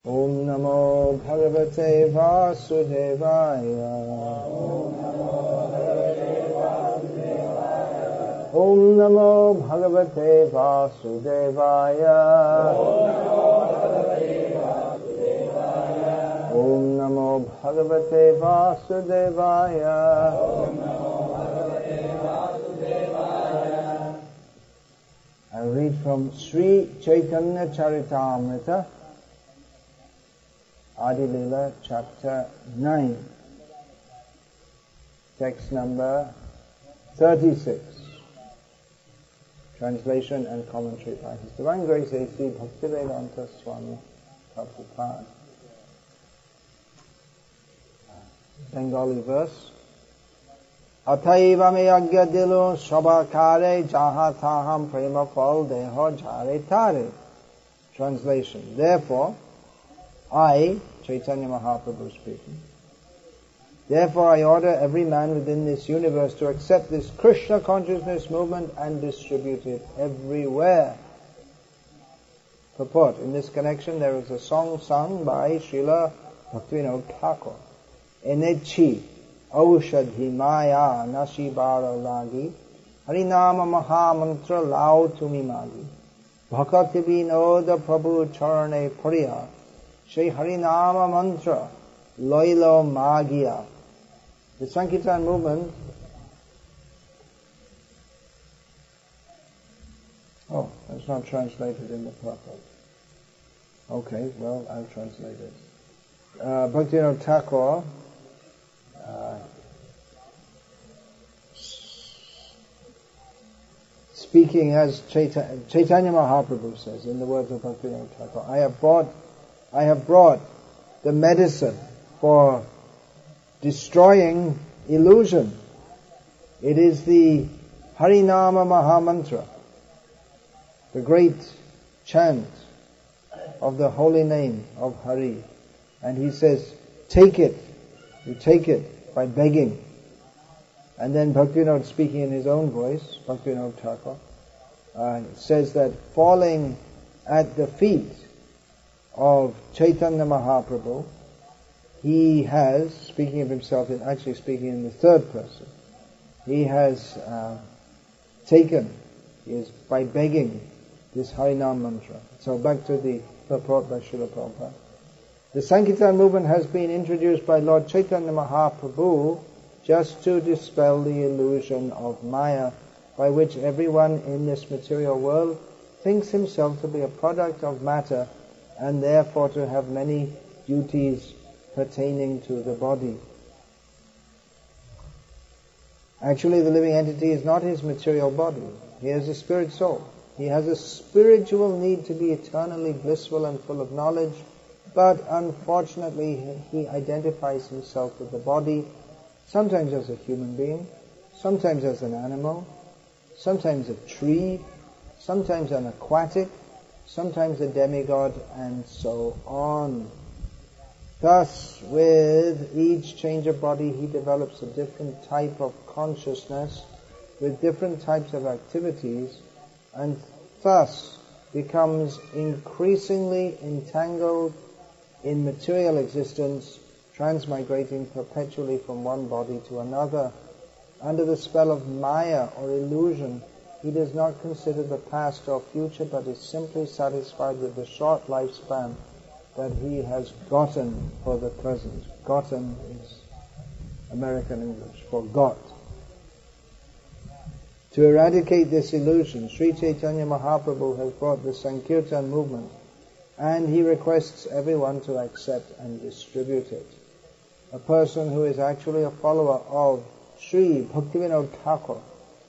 Om Namo Bhagavate Vasudevaya. Om Namo Bhagavate Vasudevaya. Om Namo Bhagavate Vasudevaya. I read from Sri Chaitanya Charitamrita, Adi Lila, chapter 9, text number 36. Translation and commentary by His Divine Grace A.C. Bhakti Swami Prabhupada. Bengali verse. Ataiva me agya dilu shabakare jaha taham prema phal deho jare tare. Translation. Therefore, I, Chaitanya Mahaprabhu speaking, therefore I order every man within this universe to accept this Krishna consciousness movement and distribute it everywhere. Purport. In this connection there is a song sung by Srila Bhakti Thakur. Enechi Aushadhi Maya Nashibara Lagi Harinama Mahamantra Lao Tumi Magi Bhakati Vinoda Prabhu Charane Puriya Shri Harinama Mantra Loilo Magia. The Sankirtan movement. Oh, that's not translated in the purport. Okay, well, I'll translate it. Bhaktivinoda Thakur speaking as Chaitanya Mahaprabhu says in the words of Bhaktivinoda Thakur, I have brought the medicine for destroying illusion. It is the Harinama Mahamantra, the great chant of the holy name of Hari. And he says, take it. You take it by begging. And then Bhaktivinoda, speaking in his own voice, Bhaktivinoda Thakur, says that falling at the feet of Chaitanya Mahaprabhu, he has, speaking of himself, actually speaking in the third person, he has taken, is by begging this Harinam mantra. So back to the purport by Srila Prabhupada. The Sankirtan movement has been introduced by Lord Chaitanya Mahaprabhu just to dispel the illusion of Maya, by which everyone in this material world thinks himself to be a product of matter and therefore to have many duties pertaining to the body. Actually, the living entity is not his material body. He has a spirit soul. He has a spiritual need to be eternally blissful and full of knowledge, but unfortunately he identifies himself with the body, sometimes as a human being, sometimes as an animal, sometimes a tree, sometimes an aquatic, sometimes a demigod, and so on. Thus, with each change of body, he develops a different type of consciousness with different types of activities, and thus becomes increasingly entangled in material existence, transmigrating perpetually from one body to another. Under the spell of Maya or illusion, he does not consider the past or future, but is simply satisfied with the short lifespan that he has gotten for the present. Gotten is American English for got. To eradicate this illusion, Sri Chaitanya Mahaprabhu has brought the Sankirtan movement, and he requests everyone to accept and distribute it. A person who is actually a follower of Sri Bhaktivinoda Thakur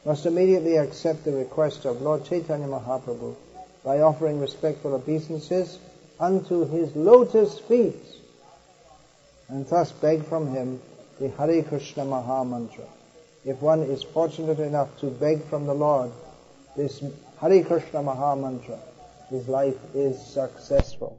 must immediately accept the request of Lord Chaitanya Mahaprabhu by offering respectful obeisances unto his lotus feet, and thus beg from him the Hare Krishna Maha Mantra. If one is fortunate enough to beg from the Lord this Hare Krishna Maha Mantra, his life is successful.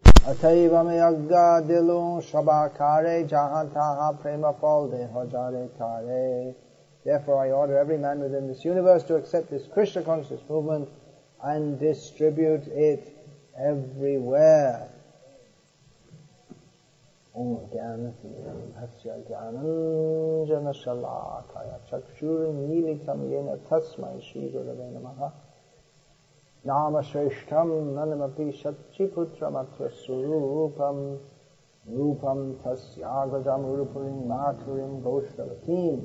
Ataiva me agga dilu shabakare jaha taha prema phal deho jare tare. Therefore I order every man within this universe to accept this Krishna conscious movement and distribute it everywhere. Om Jnana Hasya Jnananjana Shalakaya Chakshurmilitam Yena Tasmai Shri Gurave Namaha Nama Shreshtam Nanamapi Satchiputramatra Surupam Rupam Tasyagajam Urupurim Maturim Goshtavatim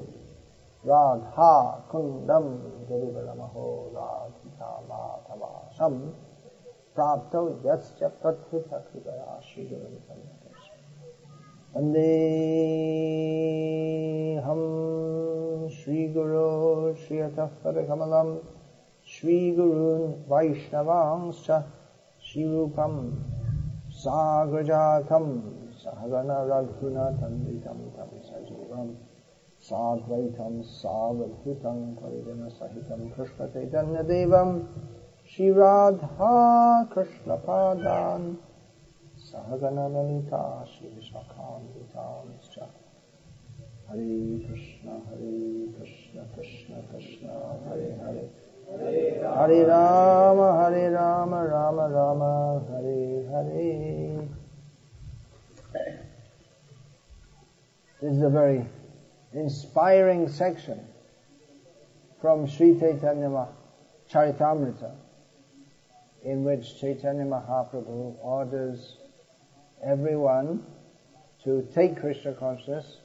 Radha Kundam Garivaramaho Radhita Matavasam Prapto Yasya Prathita Kripaya Shri Gurave Namaha Vandeham Shri Guru Shri Atafara Kamalam Shri Gurun Vaishnavangscha Shri Rupam Sagrajatam Sahagana Raghuna Tanditam Tam Sajivam Sadvaitam Savadhutam Parijana Sahitam Krishna Chaitanya Devam Shri Radha Krishna Padan Sahagana Lalita Shri Vishakam Vitamscha Hare Krishna Krishna Krishna Hare Hare Hare Rama Rama Rama Hare Hare. This is a very inspiring section from Sri Chaitanya Charitamrita, in which Chaitanya Mahaprabhu orders everyone to take Krishna consciousness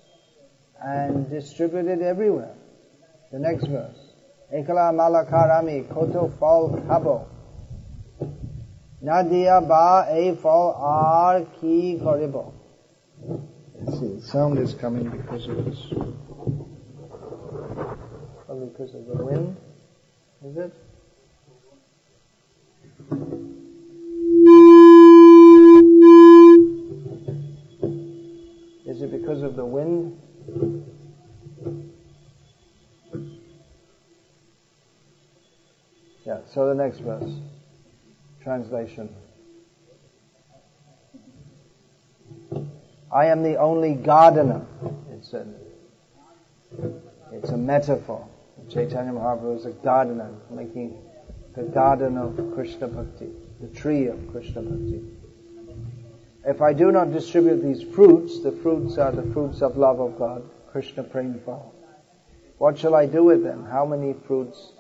and distribute it everywhere. The next verse. Ekala malakarami koto fal khabo nadia ba a fal ar ki koribo. Let's see, the sound is coming because of this. Probably because of the wind. Is it? Is it because of the wind? Yeah, so the next verse. Translation. I am the only gardener. It's a metaphor. Chaitanya Mahaprabhu is a gardener, making the garden of Krishna Bhakti, the tree of Krishna Bhakti. If I do not distribute these fruits, the fruits are the fruits of love of God, Krishna Prem Pha. What shall I do with them? How many fruits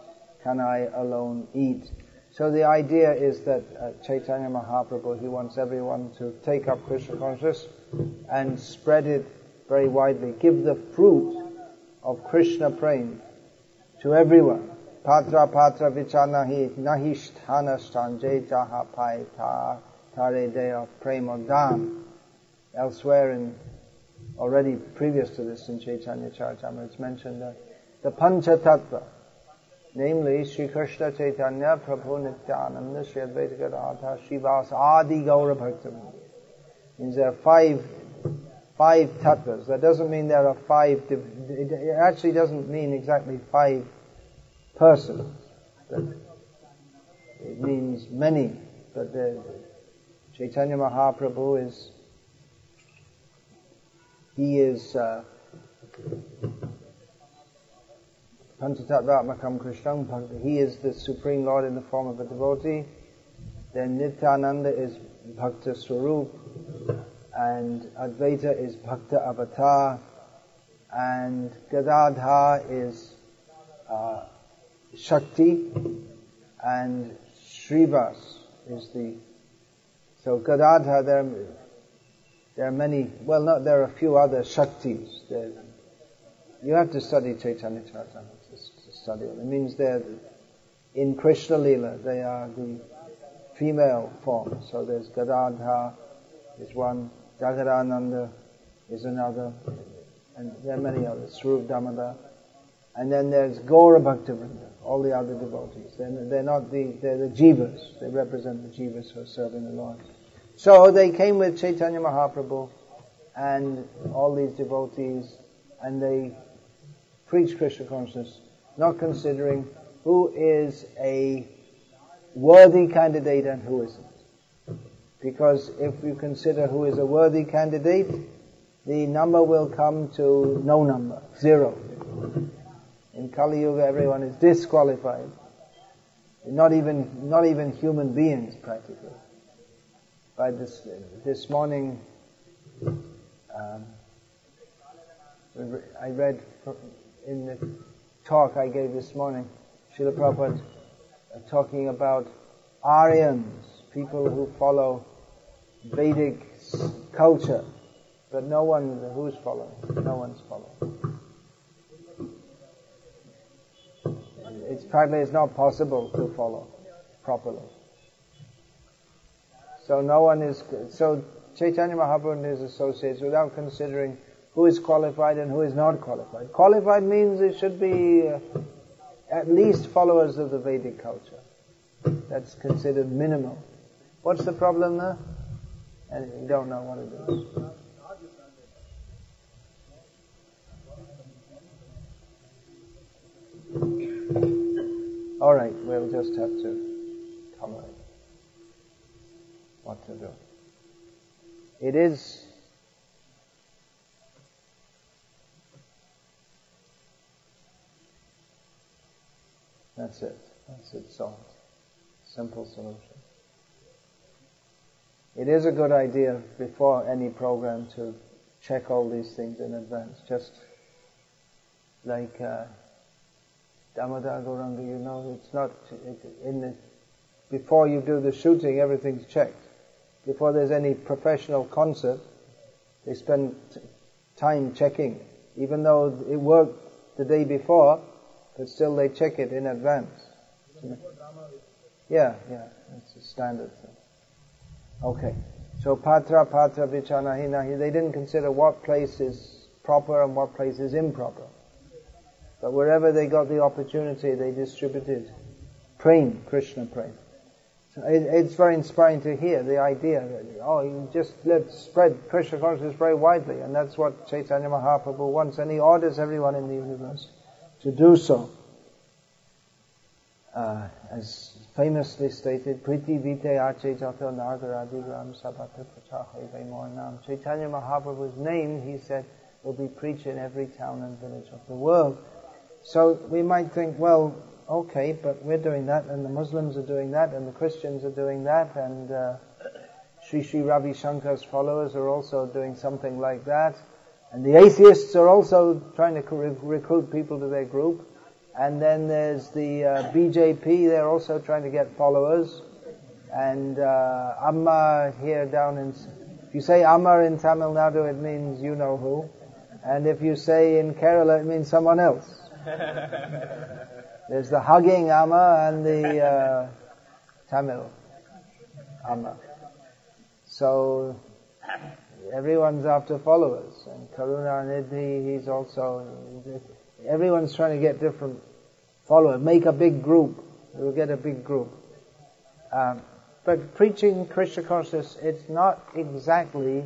can I alone eat? So the idea is that Chaitanya Mahaprabhu, he wants everyone to take up Krishna consciousness and spread it very widely. Give the fruit of Krishna Prem to everyone. Patra patra vichanahi nahisthana stanje jaha pai tare dea premodam. Elsewhere already previous to this in Chaitanya Charitamrita, it's mentioned that the Pancha Tattva, namely Sri Krishna Chaitanya, Prabhu Nityananda, Sri Advaita Gadadhar, Srivas Adi Gaura Bhaktivinoda. Means there are five tattvas. That doesn't mean there are five. It actually doesn't mean exactly 5 persons. It means many. But Chaitanya Mahaprabhu is Panchatattvatmakam Krishnam Bhakti. He is the Supreme Lord in the form of a devotee. Then Nityananda is Bhakta Swarup, and Advaita is Bhakta Avatar, and Gadadhar is Shakti, and Srivas is so Gadadhar, there are many, there are a few other Shaktis. You have to study Chaitanya Charitamrita to study it. It means they're in Krishna Lila, they are the female form. So there's Gadadhar is one, Jagadananda is another, and there are many others, Swarup Damodar. And then there's Gaura Bhaktivinoda, all the other devotees. They're the jivas. They represent the jivas who are serving the Lord. So they came with Chaitanya Mahaprabhu and all these devotees, and they preached Krishna consciousness, not considering who is a worthy candidate and who isn't. Because if you consider who is a worthy candidate, the number will come to no number, 0. In Kali Yuga, everyone is disqualified. Not even human beings, practically. by this morning, I read in the talk I gave this morning, Srila Prabhupada talking about Aryans, people who follow Vedic culture, but no one who's following. No one's following. It's not possible to follow properly. So no one is. So Chaitanya Mahaprabhu and his associates, without considering who is qualified and who is not qualified. Qualified means it should be at least followers of the Vedic culture. That's considered minimal. What's the problem there? And you don't know what it is. All right, we'll just have to tolerate what to do. It is that's it. That's it solved. Simple solution. It is a good idea before any program to check all these things in advance. Just like Damodar Gauranga, it's not before you do the shooting, everything's checked. Before there's any professional concert, they spend time checking, even though it worked the day before, but still they check it in advance. Yeah, it's a standard thing. Okay, so patra vichanahi, they didn't consider what place is proper and what place is improper. But wherever they got the opportunity, they distributed prem, Krishna prem. So it's very inspiring to hear the idea that, you just spread Krishna consciousness very widely, and that's what Chaitanya Mahaprabhu wants, and he orders everyone in the universe to do so. As famously stated, Priti Vite Ache Jato Nagaradigram Sabhata Prachahe Mornam. Chaitanya Mahaprabhu's name, he said, will be preached in every town and village of the world. So we might think, well, okay, but we're doing that, and the Muslims are doing that, and the Christians are doing that, and Sri Sri Ravi Shankar's followers are also doing something like that, and the atheists are also trying to recruit people to their group, and then there's the BJP, they're also trying to get followers, and Amma here down in, if you say Amma in Tamil Nadu, it means you know who, and if you say in Kerala, it means someone else. There's the hugging Amma and the Tamil Amma. So everyone's after followers. And Karunanidhi, he's also, everyone's trying to get different followers. Make a big group. We'll get a big group. But preaching Krishna consciousness, it's not exactly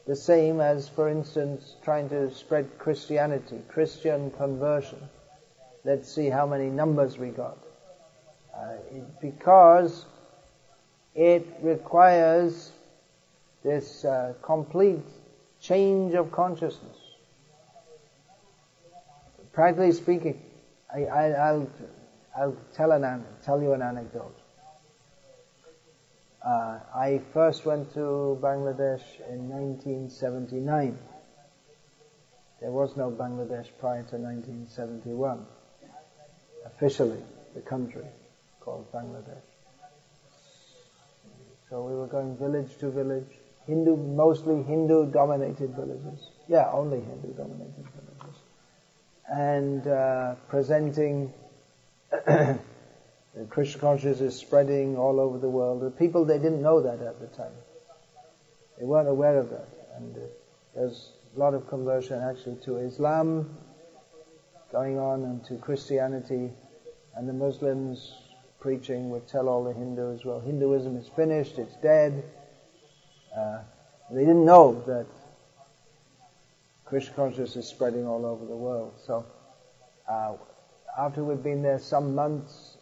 the same as, for instance, trying to spread Christianity, Christian conversion. Let's see how many numbers we got. Because it requires this complete change of consciousness. Practically speaking, I'll tell you an anecdote. I first went to Bangladesh in 1979. There was no Bangladesh prior to 1971. Officially, the country called Bangladesh. So we were going village to village, mostly Hindu-dominated villages. Yeah, only Hindu-dominated villages. And presenting Krishna consciousness is spreading all over the world. The people, they didn't know that at the time. They weren't aware of that. And there's a lot of conversion actually to Islam going on and to Christianity. And the Muslims preaching would tell all the Hindus, well, Hinduism is finished, it's dead. They didn't know that Krishna consciousness is spreading all over the world. So after we'd been there some months,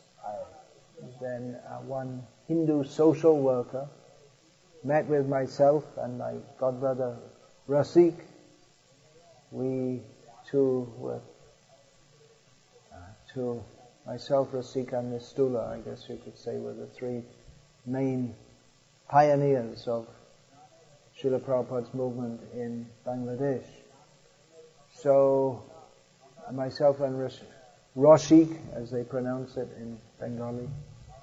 then one Hindu social worker met with myself and my godbrother Rasik. We two were, myself, Rasik and Nistula, I guess you could say, were the three main pioneers of Srila Prabhupada's movement in Bangladesh. So myself and Roshik, as they pronounce it in Bengali,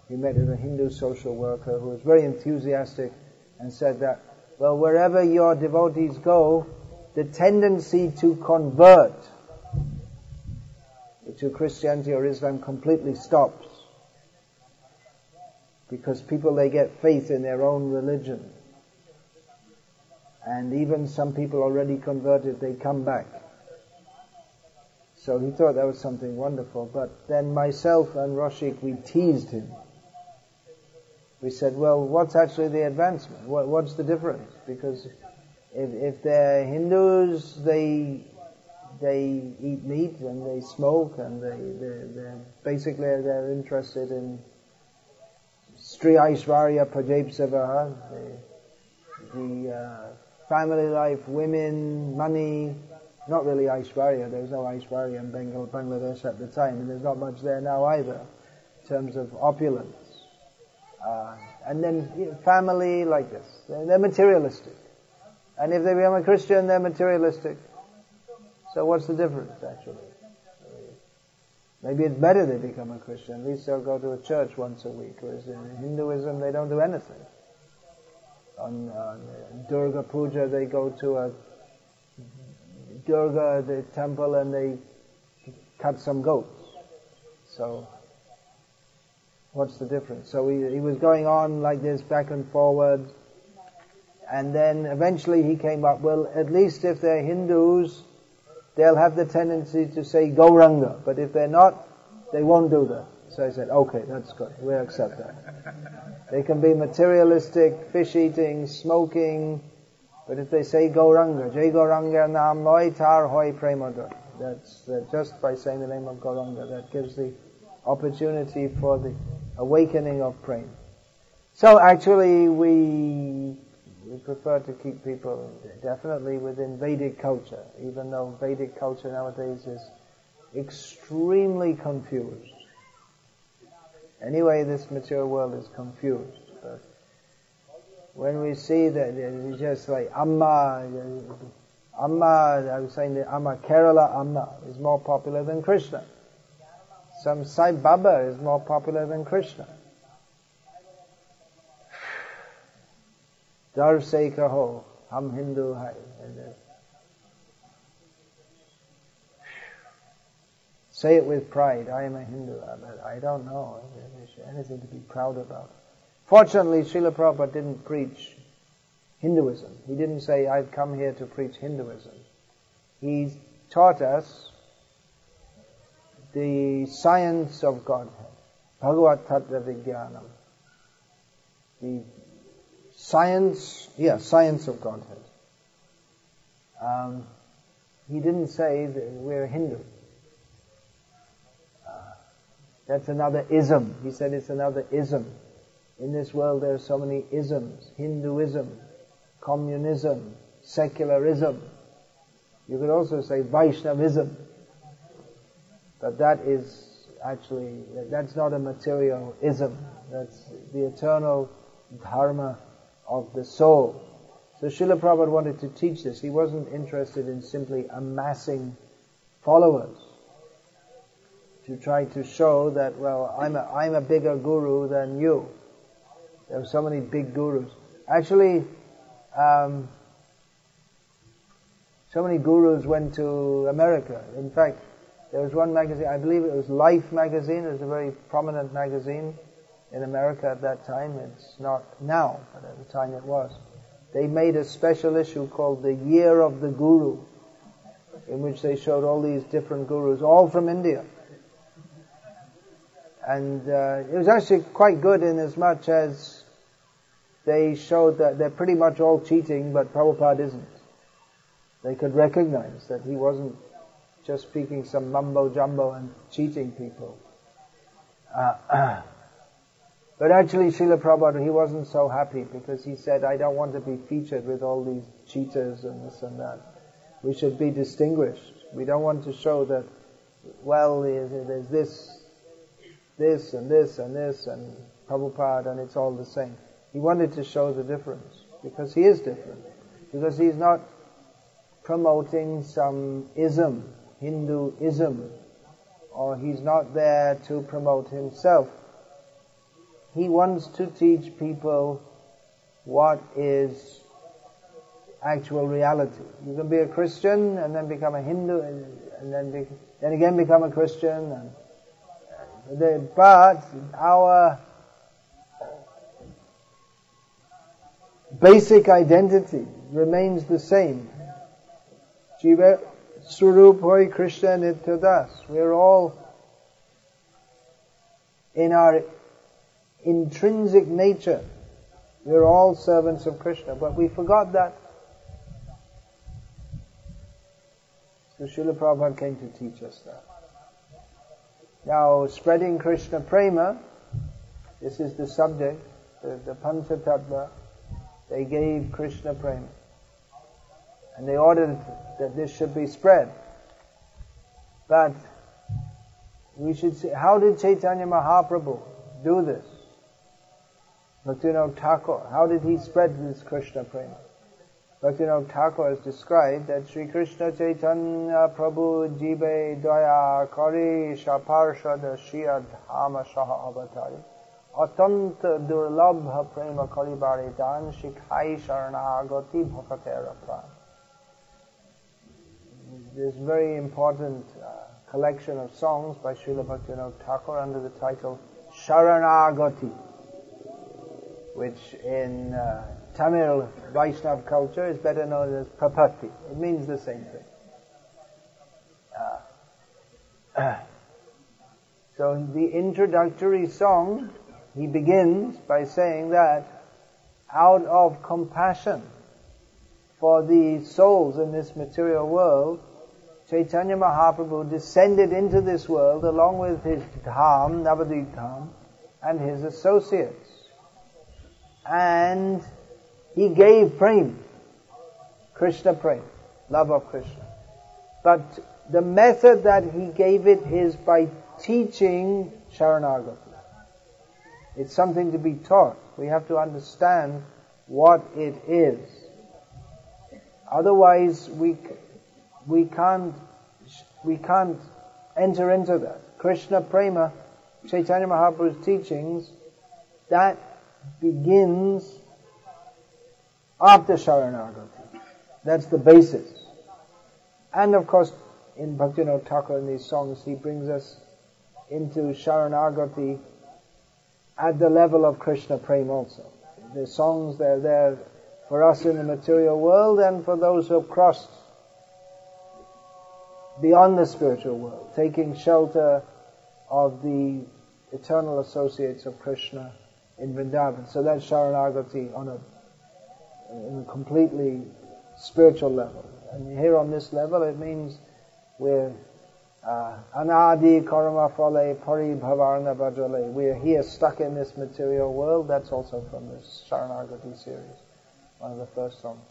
we met with a Hindu social worker who was very enthusiastic and said that, well, wherever your devotees go, the tendency to convert to Christianity or Islam completely stops. Because people, they get faith in their own religion. And even some people already converted, they come back. So he thought that was something wonderful. But then myself and Roshik, we teased him. We said, well, what's actually the advancement? What's the difference? Because if they're Hindus, they eat meat and they smoke and they're basically they're interested in Stri Aishvarya Prajapsavaha, the family life, women, money. Not really Aishvarya. There was no Aishvarya in Bangladesh at the time, and there's not much there now either in terms of opulence. And then family like this. They're materialistic. And if they become a Christian, they're materialistic. So what's the difference, actually? Maybe it's better they become a Christian. At least they'll go to a church once a week. Whereas in Hinduism, they don't do anything. On Durga Puja, they go to a Durga, the temple, and they cut some goats. So what's the difference? So he was going on like this, back and forward. And then eventually he came up, well, at least if they're Hindus, they'll have the tendency to say Gauranga. But if they're not, they won't do that. So I said, okay, that's good. We'll accept that. They can be materialistic, fish-eating, smoking, but if they say Gauranga, Jai Gauranga Nam Loi Tar Hoi Premadar, that's just by saying the name of Gauranga, that gives the opportunity for the awakening of prema. So actually we prefer to keep people definitely within Vedic culture, even though Vedic culture nowadays is extremely confused. Anyway, this material world is confused. But when we see that it's just like Amma, I was saying that Amma, Kerala Amma is more popular than Krishna. Some Sai Baba is more popular than Krishna. Dar se kaho, hum Hindu hai. Say it with pride, I am a Hindu. I don't know anything to be proud about. Fortunately, Srila Prabhupada didn't preach Hinduism. He didn't say, I've come here to preach Hinduism. He taught us the science of Godhead. Bhagavat Tattva Vijnanam. The science of Godhead. He didn't say that we're Hindu. That's another ism. He said it's another ism. In this world there are so many isms. Hinduism, communism, secularism. You could also say Vaishnavism. But that is actually, that's not a material ism. That's the eternal dharma of the soul. So Srila Prabhupada wanted to teach this. He wasn't interested in simply amassing followers. To try to show that, well, I'm a bigger guru than you. There are so many big gurus. Actually, so many gurus went to America. In fact, there was one magazine, I believe it was Life magazine. It was a very prominent magazine in America at that time. It's not now, but at the time it was. They made a special issue called The Year of the Guru, in which they showed all these different gurus, all from India. And it was actually quite good in as much as they showed that they're pretty much all cheating, but Prabhupada isn't. They could recognize that he wasn't just speaking some mumbo-jumbo and cheating people. But actually Srila Prabhupada, he wasn't so happy because he said, I don't want to be featured with all these cheaters and this and that. We should be distinguished. We don't want to show that, well, there's this and this and this and Prabhupada and it's all the same. He wanted to show the difference, because he is different. Because he's not promoting some ism, Hinduism, or he's not there to promote himself. He wants to teach people what is actual reality. You can be a Christian and then become a Hindu, and then again become a Christian. But our basic identity remains the same. Jiva Swarup Hoy Krishna Nityadas. We're all, in our intrinsic nature, we're all servants of Krishna, but we forgot that. So Srila Prabhupada came to teach us that. Now, spreading Krishna Prema, this is the subject, the Panchatattva, they gave Krishna Prema. And they ordered that this should be spread. But we should see, how did Chaitanya Mahaprabhu do this? Bhaktivinoda Thakur, how did he spread this Krishna Prema? Bhaktivinoda Thakur has described that Sri Krishna Chaitanya Prabhu Jibe Daya Kari Shaparshada Shia Dhama Shaha Avatari Atanta Durlabha Prema Kari Baridan Shikhai Sharana Agati Bhakatera Pran. This very important collection of songs by Srila Bhaktivinoda Thakur under the title Sharanagati, which in Tamil Vaishnav culture is better known as Prapatti. It means the same thing. So the introductory song, he begins by saying that out of compassion for the souls in this material world, Chaitanya Mahaprabhu descended into this world along with his Dham, Navadvip Dham, and his associates. And he gave prem, Krishna prem, love of Krishna. But the method that he gave it is by teaching Sharanagati. It's something to be taught. We have to understand what it is. Otherwise, we can't enter into that. Krishna Prema, Chaitanya Mahaprabhu's teachings, that begins after Sharanagati. That's the basis. And of course, in Bhaktivinoda Thakur, in these songs, he brings us into Sharanagati at the level of Krishna Prema also. The songs, they're there for us in the material world and for those who have crossed beyond the spiritual world, taking shelter of the eternal associates of Krishna in Vrindavan. So that's Sharanagati on a completely spiritual level. And here on this level, it means we're Anadi Karma Phale Pari Bhavarna Bhajale. We're here stuck in this material world. That's also from this Sharanagati series, one of the first songs.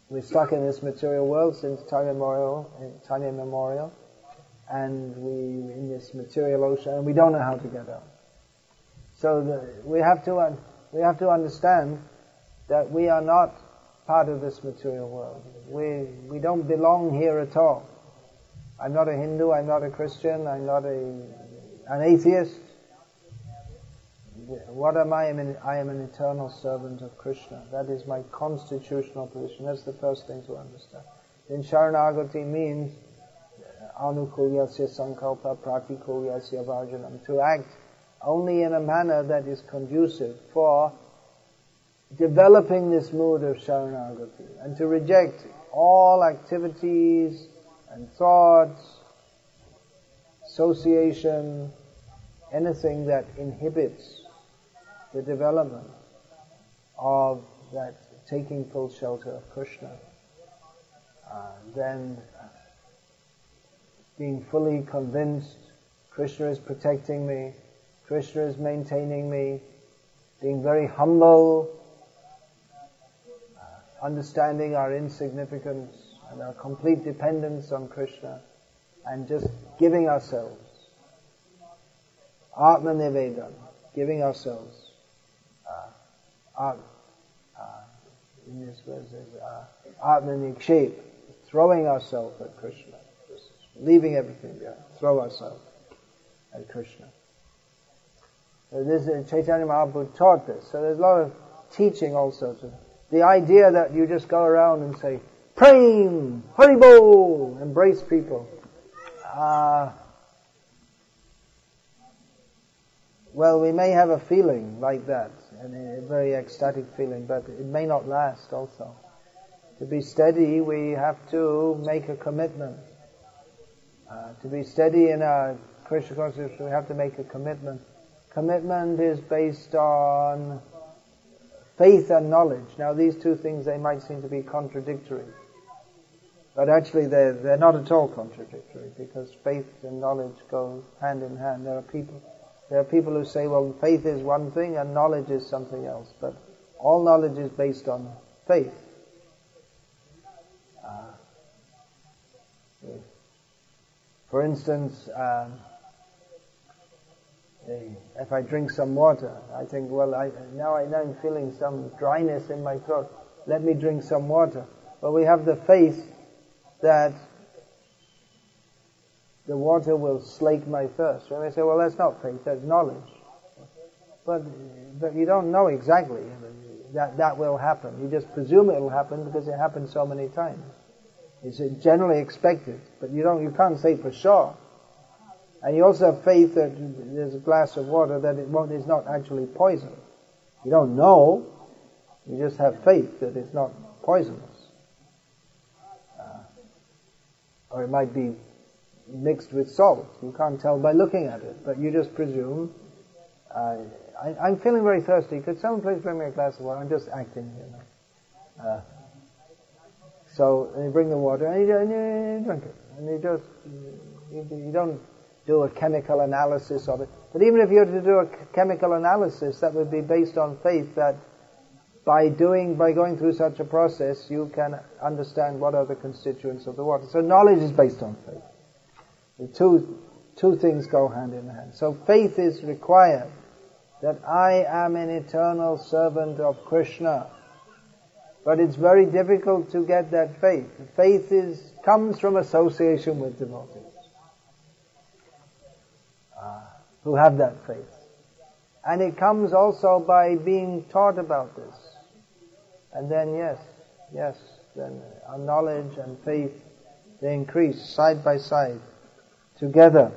We're stuck in this material world since time immemorial, and we in this material ocean, and we don't know how to get out. So we have to understand that we are not part of this material world. We don't belong here at all. I'm not a Hindu, I'm not a Christian, I'm not an atheist. What am I? I am an eternal servant of Krishna. That is my constitutional position. That's the first thing to understand. Then Sharanagati means anukulyasya sankalpa pratikulyasya varjanam, to act only in a manner that is conducive for developing this mood of Sharanagati, and to reject all activities and thoughts, association, anything that inhibits the development of that taking full shelter of Krishna. Then being fully convinced Krishna is protecting me, Krishna is maintaining me, being very humble, understanding our insignificance and our complete dependence on Krishna, and just giving ourselves, Atma Nivedan, giving ourselves in this verse, Atmanikshep, throwing ourselves at Krishna, just leaving everything behind, throw ourselves at Krishna. So this Chaitanya Mahaprabhu taught this. So there's a lot of teaching also. The idea that you just go around and say, Prem, Haribol, embrace people. Well, we may have a feeling like that, and a very ecstatic feeling, but it may not last also. To be steady, we have to make a commitment. To be steady in our Krishna consciousness, we have to make a commitment. Commitment is based on faith and knowledge. Now, these two things, they might seem to be contradictory. But actually, they're not at all contradictory, because faith and knowledge go hand in hand. There are people who say, well, faith is one thing and knowledge is something else. But all knowledge is based on faith. For instance, if I drink some water, I think, well, now I'm feeling some dryness in my throat. Let me drink some water. Well, we have the faith that the water will slake my thirst. And they say, well, that's not faith, that's knowledge. But you don't know exactly that will happen. You just presume it will happen because it happens so many times. It's generally expected, but you can't say for sure. And you also have faith that there's a glass of water that it's not actually poison. You don't know, you just have faith that it's not poisonous. Or it might be mixed with salt. You can't tell by looking at it, but you just presume. I'm feeling very thirsty. Could someone please bring me a glass of water? I'm just acting, So you bring the water and you drink it. And you don't do a chemical analysis of it. But even if you were to do a chemical analysis, that would be based on faith that by going through such a process, you can understand what are the constituents of the water. So knowledge is based on faith. The two things go hand in hand. So faith is required that I am an eternal servant of Krishna. But it's very difficult to get that faith. Faith comes from association with devotees who have that faith. And it comes also by being taught about this. And then then our knowledge and faith, they increase side by side, together.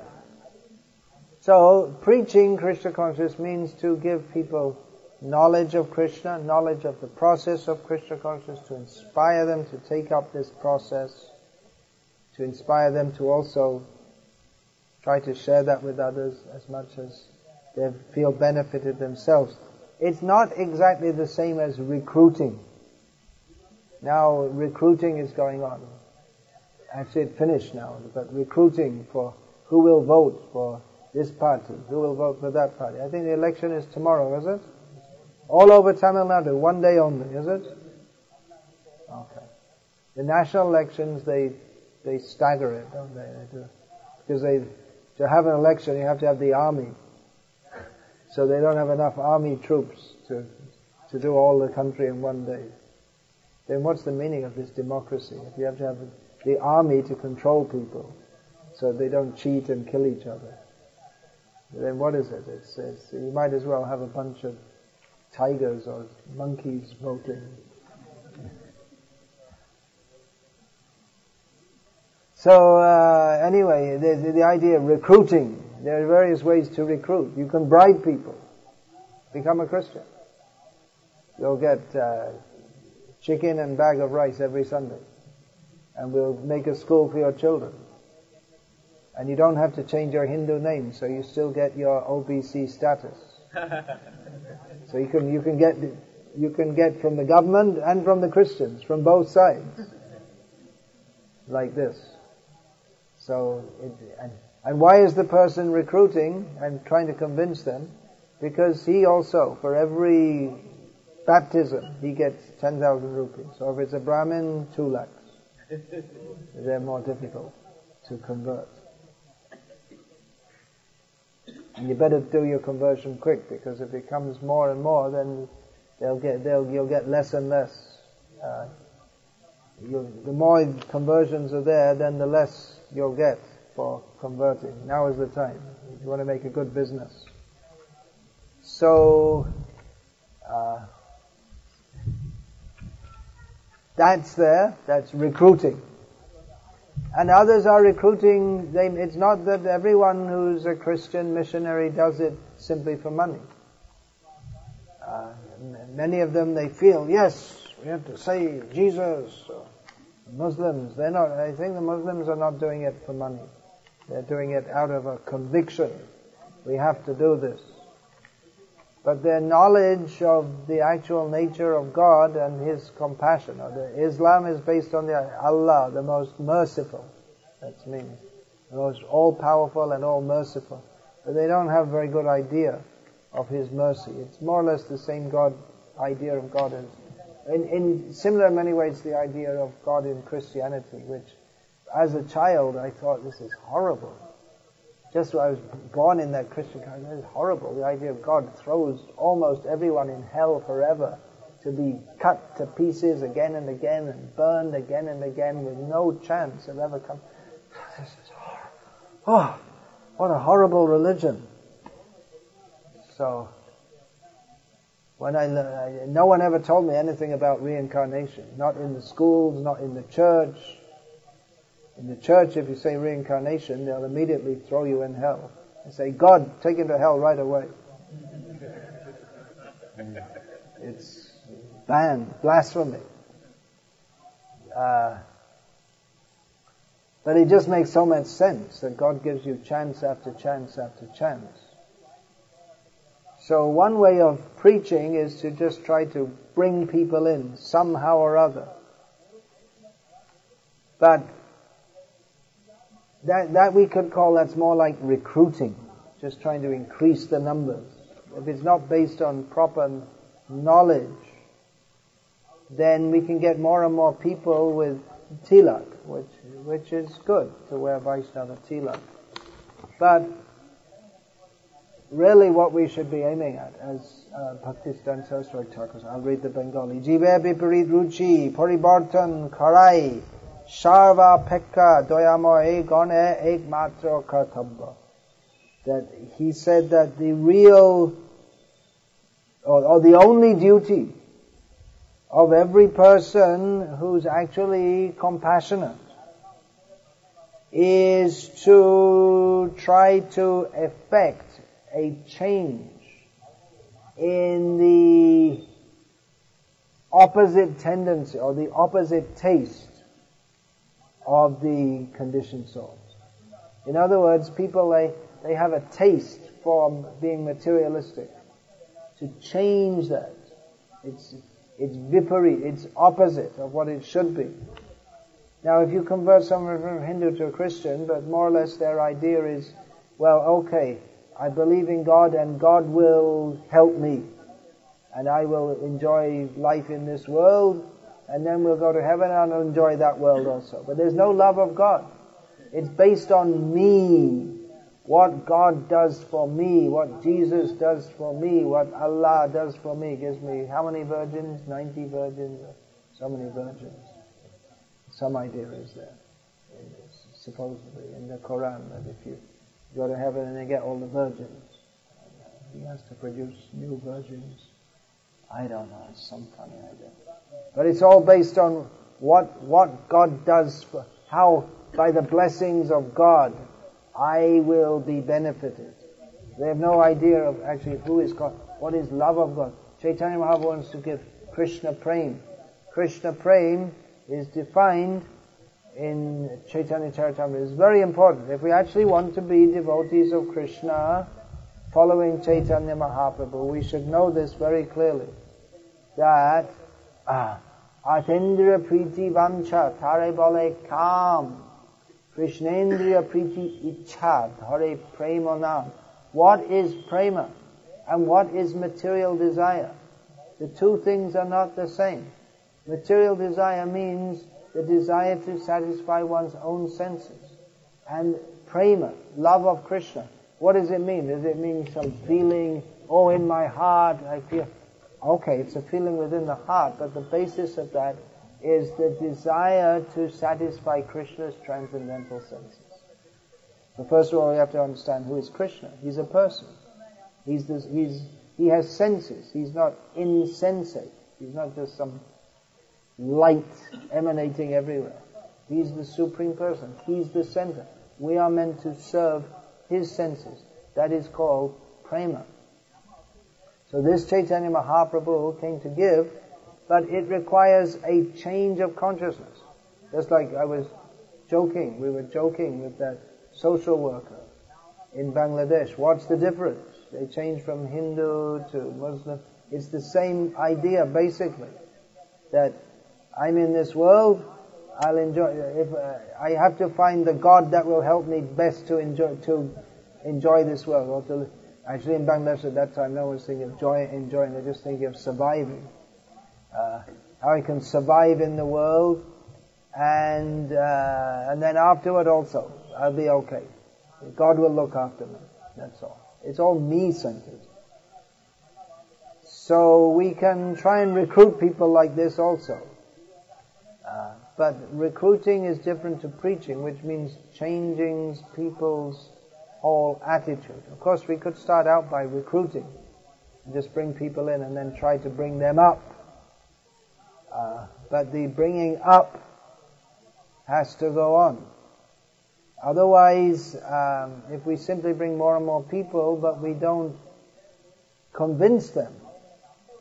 So, preaching Krishna consciousness means to give people knowledge of Krishna, knowledge of the process of Krishna consciousness, to inspire them to take up this process, to inspire them to also try to share that with others as much as they feel benefited themselves. It's not exactly the same as recruiting. Now recruiting is going on. Actually it finished now, but recruiting for who will vote for this party, who will vote for that party. I think the election is tomorrow, is it? All over Tamil Nadu, one day only, is it? Okay. The national elections, they stagger it, don't they? Because to have an election, you have to have the army. So they don't have enough army troops to do all the country in one day. Then what's the meaning of this democracy? If you have to have the army to control people so they don't cheat and kill each other, then what is it? It says you might as well have a bunch of tigers or monkeys voting. So anyway, the idea of recruiting. There are various ways to recruit. You can bribe people. Become a Christian. You'll get chicken and bag of rice every Sunday. And we'll make a school for your children. And you don't have to change your Hindu name, so you still get your OBC status. So you can get from the government and from the Christians, from both sides. Like this. So, and why is the person recruiting and trying to convince them? Because he also, for every baptism, he gets 10,000 rupees. So if it's a Brahmin, 2 lakhs. They're more difficult to convert. And you better do your conversion quick, because if it comes more and more, then you'll get less and less. The more conversions are there, then the less you'll get for converting. Now is the time. If you want to make a good business. So, that's recruiting. And others are recruiting, it's not that everyone who's a Christian missionary does it simply for money. Many of them, they feel, yes, we have to say Jesus. Muslims, I think the Muslims are not doing it for money. They're doing it out of a conviction. We have to do this. But their knowledge of the actual nature of God and His compassion, Islam is based on Allah, the most merciful. That means the most all-powerful and all-merciful. But they don't have a very good idea of His mercy. It's more or less the same idea of God as, in similar many ways, the idea of God in Christianity, which as a child I thought, this is horrible. Just when I was born in that Christian country, it's horrible. The idea of God throws almost everyone in hell forever to be cut to pieces again and again and burned again and again with no chance of ever coming. This is horrible. Oh, what a horrible religion. So, no one ever told me anything about reincarnation. Not in the schools, not in the church. In the church, if you say reincarnation, they'll immediately throw you in hell. They say, God, take him to hell right away. It's banned, blasphemy. But it just makes so much sense that God gives you chance after chance after chance. So one way of preaching is to just try to bring people in somehow or other. But that we could call, that's more like recruiting, just trying to increase the numbers. If it's not based on proper knowledge, then we can get more and more people with tilak, which is good to wear Vaishnava tilak. But really what we should be aiming at, as Bhakti Saraswati Thakur, I'll read the Bengali. Jive viparit ruchi paribartan karai Sharva Pekka Doyamoe Gone Ek Matra Kartabba. That he said that the real or the only duty of every person who's actually compassionate is to try to effect a change in the opposite tendency or the opposite taste of the conditioned souls. In other words, people, they have a taste for being materialistic. To change that, it's viparita, it's opposite of what it should be. Now, if you convert someone from Hindu to a Christian, but more or less their idea is, well, okay, I believe in God and God will help me, and I will enjoy life in this world, and then we'll go to heaven and I'll enjoy that world also. But there's no love of God. It's based on me. What God does for me, what Jesus does for me, what Allah does for me. Gives me how many virgins? 90 virgins? So many virgins. Some idea is there. Supposedly in the Quran that if you go to heaven and you get all the virgins, He has to produce new virgins. I don't know, it's some funny idea. But it's all based on what God does, how by the blessings of God I will be benefited. They have no idea of actually who is God, what is love of God. Chaitanya Mahaprabhu wants to give Krishna Prem. Krishna Prem is defined in Chaitanya Charitamrita. It's very important. If we actually want to be devotees of Krishna, following Chaitanya Mahaprabhu, we should know this very clearly. That Atendriya Priti Vancha Tare Bale Kam Krishnendriya Priti Ichha Dhare Prema Nam. What is prema and what is material desire? The two things are not the same. Material desire means the desire to satisfy one's own senses. And prema, love of Krishna, what does it mean? Does it mean some feeling, in my heart I feel, Okay, it's a feeling within the heart, but the basis of that is the desire to satisfy Krishna's transcendental senses. So first of all, we have to understand who is Krishna. He's a person. He has senses. He's not insensate. He's not just some light emanating everywhere. He's the Supreme Person. He's the center. We are meant to serve His senses. That is called prema. So this Chaitanya Mahaprabhu came to give, but it requires a change of consciousness. Just like we were joking with that social worker in Bangladesh. What's the difference? They changed from Hindu to Muslim. It's the same idea, basically, that I'm in this world, I'll enjoy. If I have to find the God that will help me best to enjoy this world. Actually, in Bangladesh at that time, no one was thinking of enjoying. They're just thinking of surviving. How I can survive in the world, and then afterward also, I'll be okay. God will look after me. That's all. It's all me-centered. So we can try and recruit people like this also. But recruiting is different to preaching, which means changing people's whole attitude. Of course, we could start out by recruiting, and just bring people in and then try to bring them up. But the bringing up has to go on. Otherwise, if we simply bring more and more people, but we don't convince them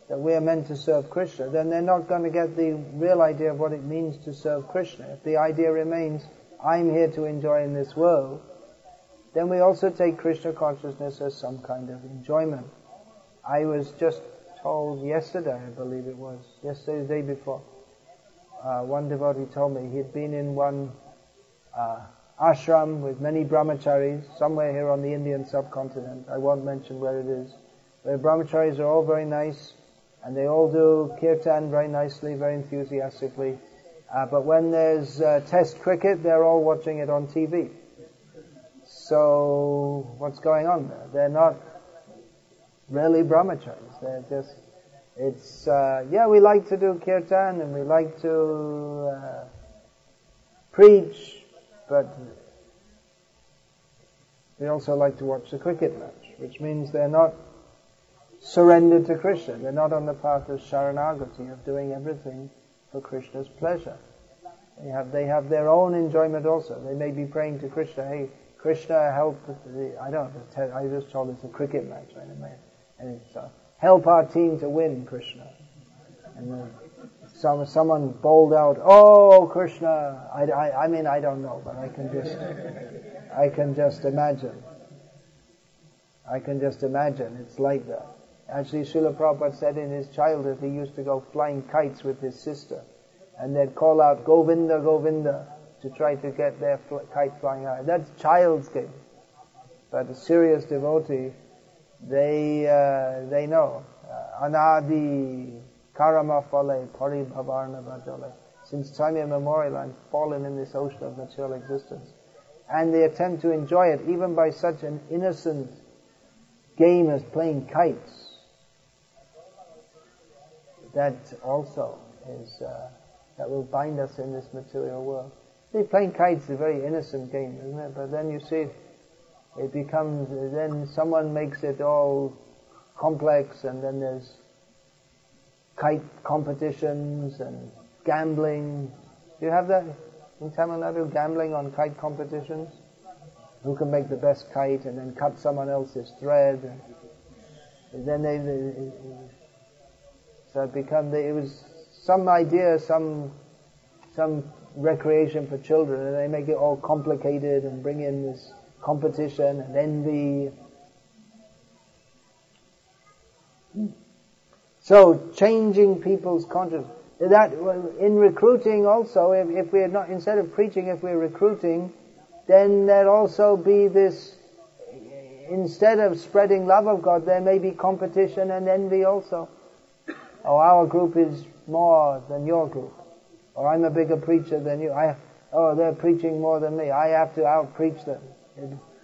that we are meant to serve Krishna, then they're not going to get the real idea of what it means to serve Krishna. If the idea remains, I'm here to enjoy in this world, then we also take Krishna consciousness as some kind of enjoyment. I was just told yesterday, I believe it was, yesterday, the day before, one devotee told me he'd been in one ashram with many brahmacharis, somewhere here on the Indian subcontinent. I won't mention where it is. Where brahmacharis are all very nice, and they all do kirtan very nicely, very enthusiastically. But when there's test cricket, they're all watching it on TV. So, what's going on there? They're not really brahmacharis. They're just, we like to do kirtan and we like to preach, but we also like to watch the cricket match, which means they're not surrendered to Krishna. They're not on the path of Sharanagati, of doing everything for Krishna's pleasure. They have their own enjoyment also. They may be praying to Krishna, hey, Krishna, help, I just told it's a cricket match, and it's help our team to win, Krishna. And then someone bowled out, oh, Krishna, I don't know, but I can just imagine. It's like that. Actually, Srila Prabhupada said in his childhood he used to go flying kites with his sister, and they'd call out Govinda, Govinda to try to get their kite flying high. That's child's game. But a serious devotee, they know. Anadi karama phale paribhavarna vajale. Since time immemorial, I'm fallen in this ocean of material existence. And they attempt to enjoy it even by such an innocent game as playing kites. That also is, that will bind us in this material world. See, playing kites is a very innocent game, isn't it? But then you see, it becomes, then someone makes it all complex, and then there's kite competitions and gambling. Do you have that in Tamil Nadu, gambling on kite competitions? Who can make the best kite and then cut someone else's thread? And then so it was some idea, some recreation for children, and they make it all complicated and bring in this competition and envy. So changing people's consciousness. That in recruiting also, if we're not, instead of preaching, if we're recruiting, then there'll also be this, instead of spreading love of God, there may be competition and envy also. Oh, our group is more than your group. Or I'm a bigger preacher than you. They're preaching more than me. I have to out-preach them.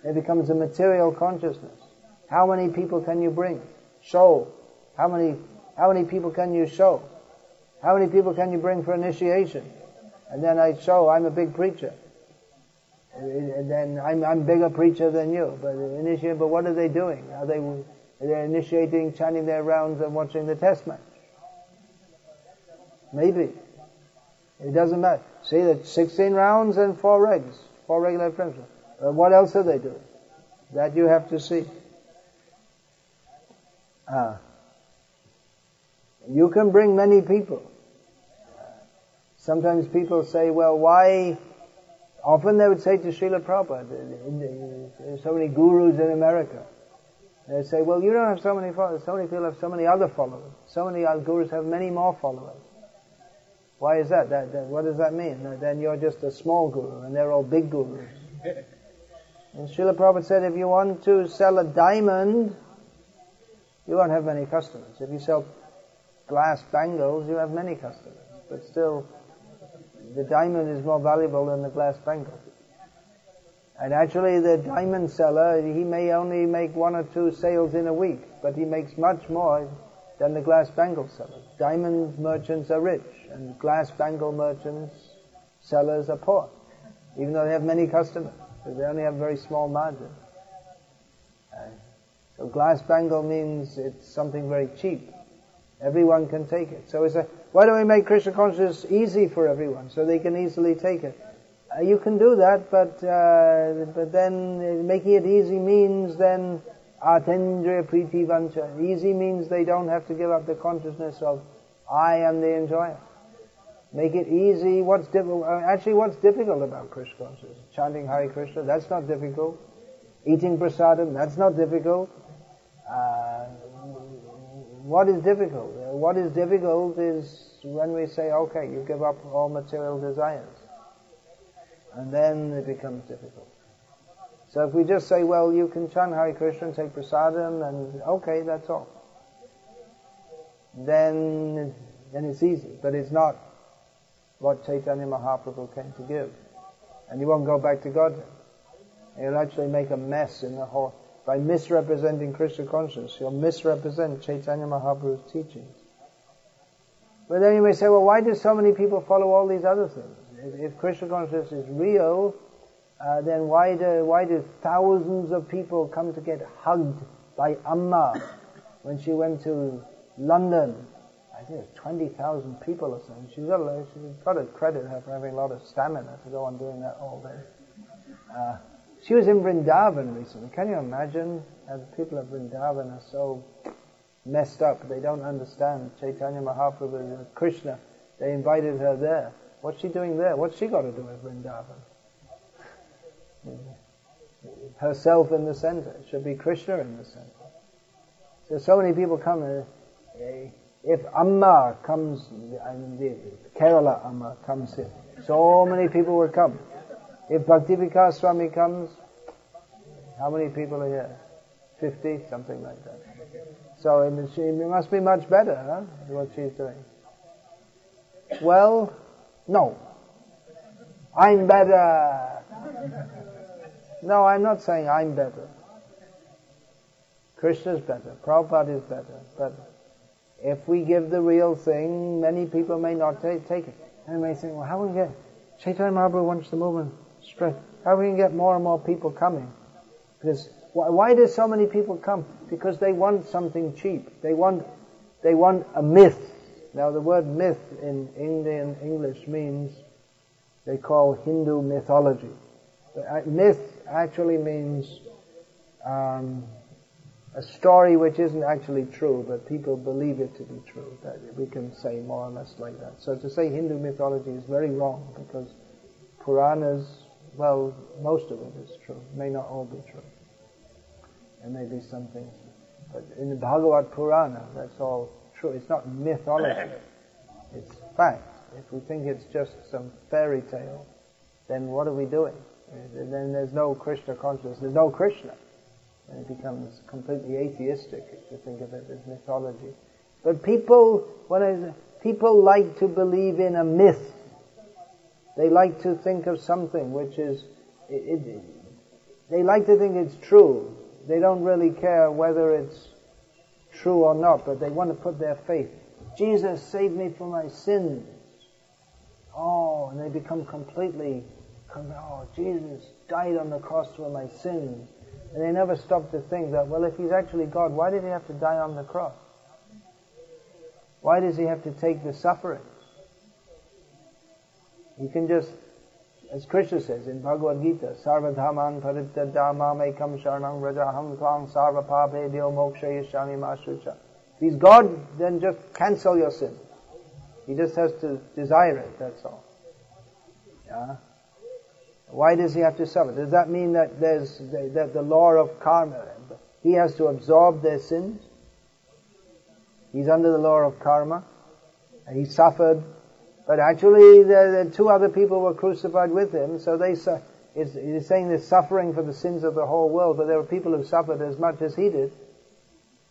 It becomes a material consciousness. How many people can you bring? Show. How many How many people can you show? How many people can you bring for initiation? And then I show I'm a big preacher. And then I'm bigger preacher than you. But what are they doing? They're initiating, chanting their rounds and watching the test match. Maybe. It doesn't matter. See, that's 16 rounds and 4 regs. 4 regular principles. What else are they doing? That you have to see. You can bring many people. Sometimes people say, well, why? Often they would say to Srila Prabhupada, there's so many gurus in America. They say, well, you don't have so many followers. So many people have so many other followers. So many other gurus have many more followers. Why is that? What does that mean? Then you're just a small guru and they're all big gurus. And Srila Prabhupada said, if you want to sell a diamond, you won't have many customers. If you sell glass bangles, you have many customers. But still, the diamond is more valuable than the glass bangle. And actually the diamond seller, he may only make 1 or 2 sales in a week, but he makes much more than the glass bangle seller. Diamond merchants are rich, and glass bangle merchants, sellers are poor, even though they have many customers, because they only have very small margins. So glass bangle means it's something very cheap. Everyone can take it. So why don't we make Krishna consciousness easy for everyone, so they can easily take it? You can do that, but then making it easy means then atendriya priti vancha. Easy means they don't have to give up the consciousness of I am the enjoyer. Make it easy. What's difficult about Krishna consciousness? Chanting Hare Krishna, that's not difficult. Eating prasadam, that's not difficult. What is difficult? What is difficult is when we say, okay, you give up all material desires. And then it becomes difficult. So if we just say, well, you can chant Hare Krishna and take prasadam, and okay, that's all. Then it's easy. But it's not what Chaitanya Mahaprabhu came to give. And you won't go back to Godhead. You'll actually make a mess in the whole. By misrepresenting Krishna consciousness, you'll misrepresent Chaitanya Mahaprabhu's teachings. But then you may say, well, why do so many people follow all these other things? If Krishna consciousness is real, then why do thousands of people come to get hugged by Amma when she went to London? I think it's 20,000 people or something. She's got to credit her for having a lot of stamina to go on doing that all day. She was in Vrindavan recently. Can you imagine? The people of Vrindavan are so messed up. They don't understand Chaitanya Mahaprabhu, Krishna. They invited her there. What's she doing there? What's she got to do with Vrindavan? Herself in the center. It should be Krishna in the center. So many people come. If Amma comes, the Kerala Amma comes here, so many people will come. If Bhakti Vikasa Swami comes, how many people are here? 50, something like that. So it must be much better, huh? What she's doing. Well, no. I'm better. No, I'm not saying I'm better. Krishna's better. Prabhupada is better. But if we give the real thing, many people may not take it. And they may think, well, how can we get... Chaitanya Mahaprabhu wants the movement straight. How we can get more and more people coming? Because why do so many people come? Because they want something cheap. They want a myth. Now the word myth in Indian English means, they call Hindu mythology. Myth actually means a story which isn't actually true, but people believe it to be true. That we can say more or less like that. So to say Hindu mythology is very wrong, because Puranas, well, most of it is true. It may not all be true. There may be some things. But in the Bhagavad Purana, that's all true. It's not mythology. It's fact. If we think it's just some fairy tale, then what are we doing? Then there's no Krishna consciousness. There's no Krishna. And it becomes completely atheistic if you think of it as mythology. But people like to believe in a myth. They like to think of something which is, they like to think it's true. They don't really care whether it's true or not, but they want to put their faith. Jesus saved me from my sins. Oh, and they become completely, oh, Jesus died on the cross for my sins. And they never stop to think that, well, if he's actually God, why did he have to die on the cross? Why does he have to take the suffering? He can just, as Krishna says in Bhagavad Gita, Sarva Dhamman Parityajya Mamekam Sharanam Rajaham Tvam Sarva Papebhyo Mokshayashyami Mashrucha. If he's God, then just cancel your sin. He just has to desire it, that's all. Yeah? Why does he have to suffer? Does that mean that that the law of karma, he has to absorb their sins? He's under the law of karma, and he suffered. But actually, the two other people were crucified with him, so it's saying they're suffering for the sins of the whole world, but there were people who suffered as much as he did.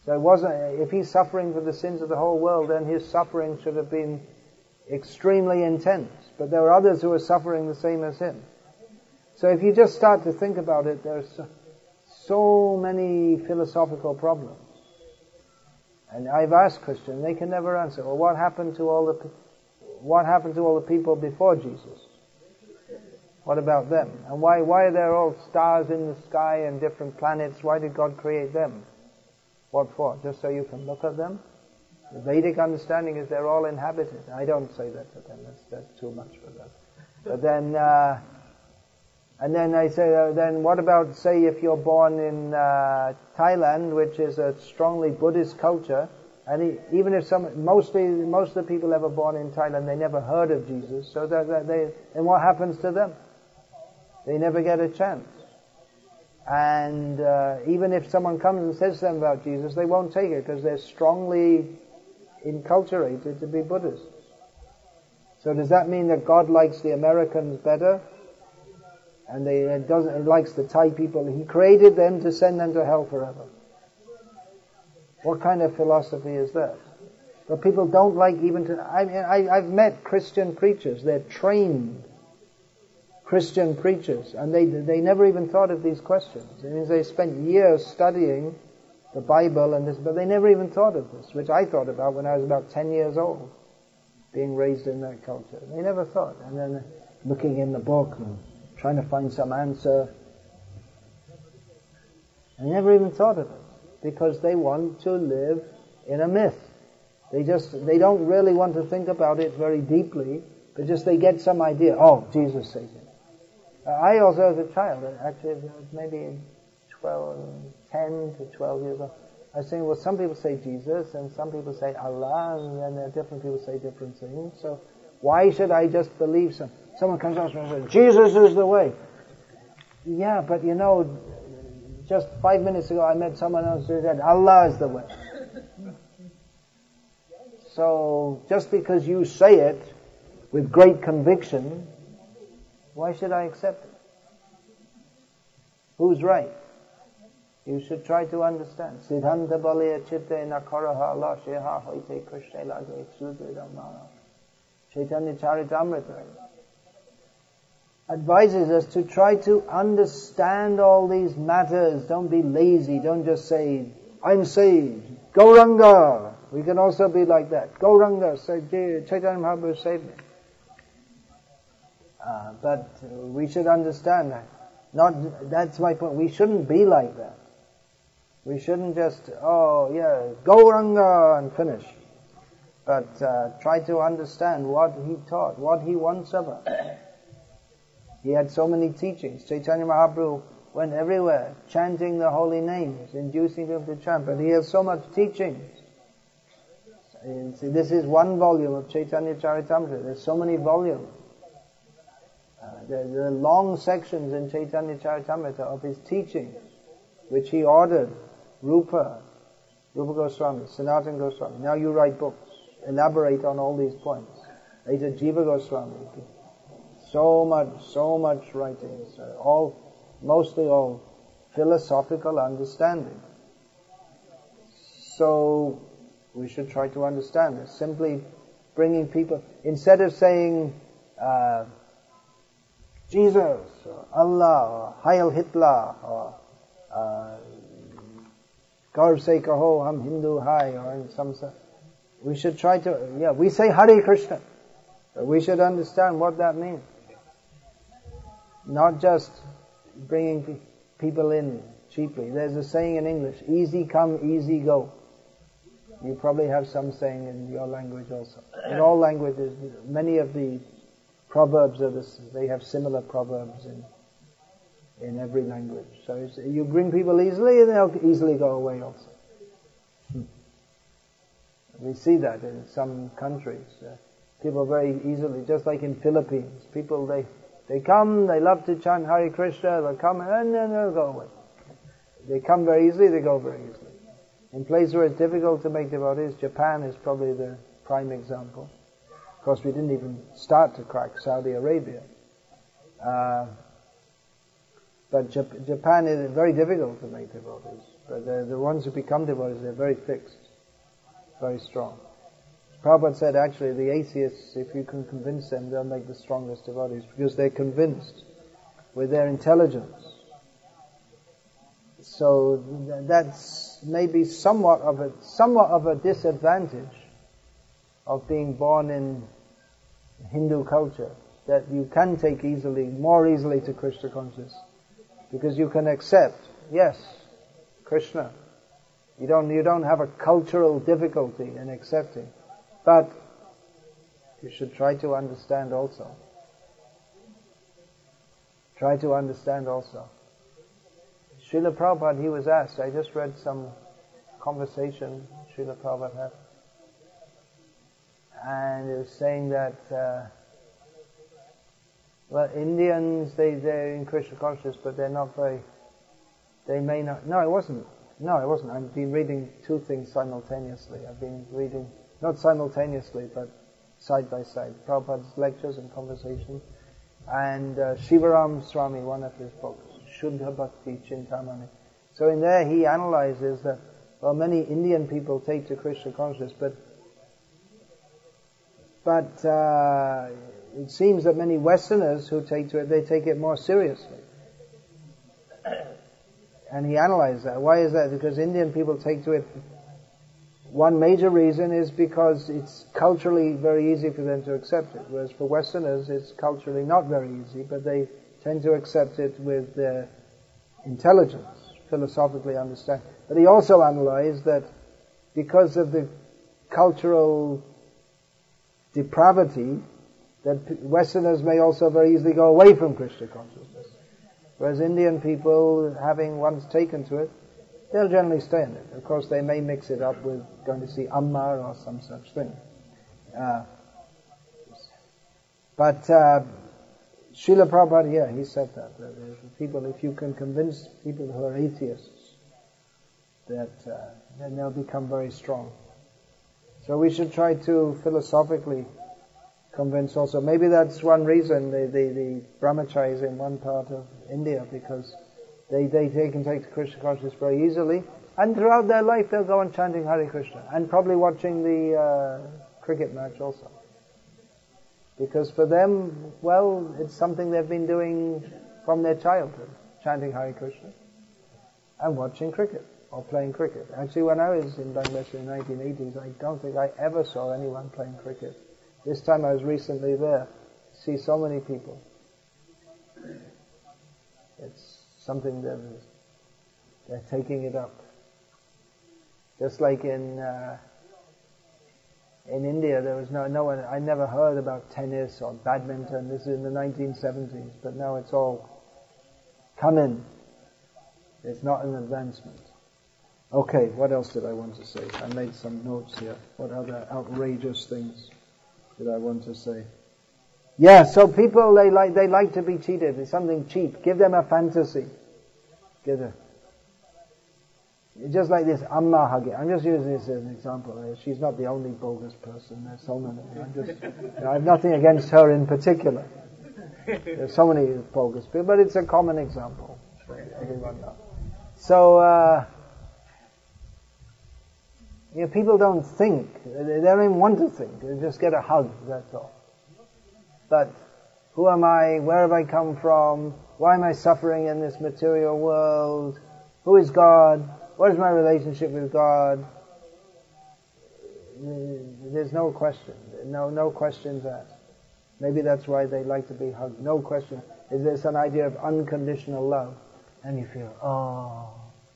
So it wasn't, if he's suffering for the sins of the whole world, then his suffering should have been extremely intense. But there were others who were suffering the same as him. So if you just start to think about it, there's so many philosophical problems. And I've asked Christians, they can never answer. Well, what happened to all the people before Jesus? What about them? And why are there all stars in the sky and different planets? Why did God create them? What for? Just so you can look at them? The Vedic understanding is they're all inhabited. I don't say that to them. That's too much for them. But then, and then I say, then what about, say, if you're born in Thailand, which is a strongly Buddhist culture, and even if most of the people ever born in Thailand, they never heard of Jesus, so then what happens to them? They never get a chance. And even if someone comes and says to them about Jesus, they won't take it because they're strongly enculturated to be Buddhists. So does that mean that God likes the Americans better? And he likes the Thai people? He created them to send them to hell forever. What kind of philosophy is that? But people don't like even to... I've met Christian preachers. They're trained Christian preachers, and they never even thought of these questions. It means they spent years studying the Bible and this, but they never even thought of this, which I thought about when I was about 10 years old, being raised in that culture. They never thought. And then looking in the book and trying to find some answer. They never even thought of it, because they want to live in a myth. They don't really want to think about it very deeply, but just they get some idea. Oh, Jesus saved me. I also, as a child, actually maybe 10 to 12 years old, I was saying, well, some people say Jesus, and some people say Allah, and then there are different people say different things. So why should I just believe someone comes up and says, Jesus is the way? Yeah, but just 5 minutes ago I met someone else who said Allah is the way. So just because you say it with great conviction, why should I accept it? Who's right? You should try to understand. Siddhanta balaya chitte nakaraha Allah sheha hoite krishna lage sudridamana. Chaitanya Charitamrita advises us to try to understand all these matters. Don't be lazy. Don't just say, I'm saved. Gauranga. We can also be like that. Gauranga, say, Chaitanya Mahaprabhu saved me. But we should understand that. That's my point. We shouldn't be like that. We shouldn't just, Gauranga and finish. But try to understand what he taught, what he wants of us. He had so many teachings. Chaitanya Mahaprabhu went everywhere, chanting the holy names, inducing people to chant. But he has so much teachings. See, this is one volume of Chaitanya Charitamrita. There's so many volumes. There are long sections in Chaitanya Charitamrita of his teachings, which he ordered Rupa Goswami, Sanatana Goswami. Now you write books, elaborate on all these points. Later Jiva Goswami. So much writings, mostly all philosophical understanding. So we should try to understand this. Simply bringing people, instead of saying Jesus, or Allah, or Heil Hitler, or Gaurav se kaho, hum Hindu hai, or in some sense. We should try to, we say Hare Krishna, but we should understand what that means. Not just bringing people in cheaply. There's a saying in English, easy come, easy go. You probably have some saying in your language also. In all languages, many of the proverbs are this, they have similar proverbs in every language. So you bring people easily and they'll easily go away also. We see that in some countries. People very easily, just like in Philippines, people they come, they love to chant Hare Krishna, they'll come and then they'll go away. They come very easily, they go very easily. In places where it's difficult to make devotees, Japan is probably the prime example. Of course, we didn't even start to crack Saudi Arabia. But Japan is very difficult to make devotees. But the ones who become devotees, they're very fixed, very strong. Prabhupada said actually the atheists, if you can convince them, they'll make the strongest devotees because they're convinced with their intelligence. So that's maybe somewhat of a disadvantage of being born in Hindu culture, that you can take more easily to Krishna consciousness, because you can accept, yes, Krishna. You don't have a cultural difficulty in accepting, but you should try to understand also. Try to understand also. Srila Prabhupada, he was asked, I just read some conversation Srila Prabhupada had, and it was saying that, Indians, they're in Krishna consciousness, but they're not very, they may not, no, it wasn't. I've been reading two things simultaneously. I've been reading, not simultaneously, but side by side, Prabhupada's lectures and conversation, and Shivaram Swami, one of his books, Shuddha Bhakti Chintamani. So in there he analyzes that, many Indian people take to Krishna consciousness, but it seems that many Westerners who take to it, they take it more seriously. And he analyzed that. Why is that? Because Indian people take to it, one major reason is because it's culturally very easy for them to accept it, whereas for Westerners it's culturally not very easy, but they tend to accept it with their intelligence, philosophically understand. But he also analyzed that because of the cultural depravity, that Westerners may also very easily go away from Krishna consciousness. Whereas Indian people, having once taken to it, they'll generally stay in it. Of course, they may mix it up with going to see Amma or some such thing. But Srila Prabhupada, he said that people, if you can convince people who are atheists, that then they'll become very strong. So we should try to philosophically convince also. Maybe that's one reason the brahmacharis in one part of India, because they can take to Krishna consciousness very easily, and throughout their life they'll go on chanting Hare Krishna, and probably watching the cricket match also. Because for them, it's something they've been doing from their childhood, chanting Hare Krishna and watching cricket or playing cricket. Actually, when I was in Bangladesh in the 1980s, I don't think I ever saw anyone playing cricket. This time I was recently there, see so many people. It's something that they're taking it up. Just like in India, there was no one, I never heard about tennis or badminton. This is in the 1970s, but now it's all come in. It's not an advancement. Okay, what else did I want to say? I made some notes here. What other outrageous things did I want to say? Yeah, so people, they like to be cheated. It's something cheap. Give them a fantasy. Just like this Amma hugging. I'm just using this as an example. She's not the only bogus person. There's so many. I have nothing against her in particular. There's so many bogus people, but it's a common example. Everyone knows. So, people don't think. They don't even want to think. They just get a hug, that's all. But who am I? Where have I come from? Why am I suffering in this material world? Who is God? What is my relationship with God? There's no question. No questions asked. Maybe that's why they like to be hugged. No question. Is there an idea of unconditional love? And you feel, oh,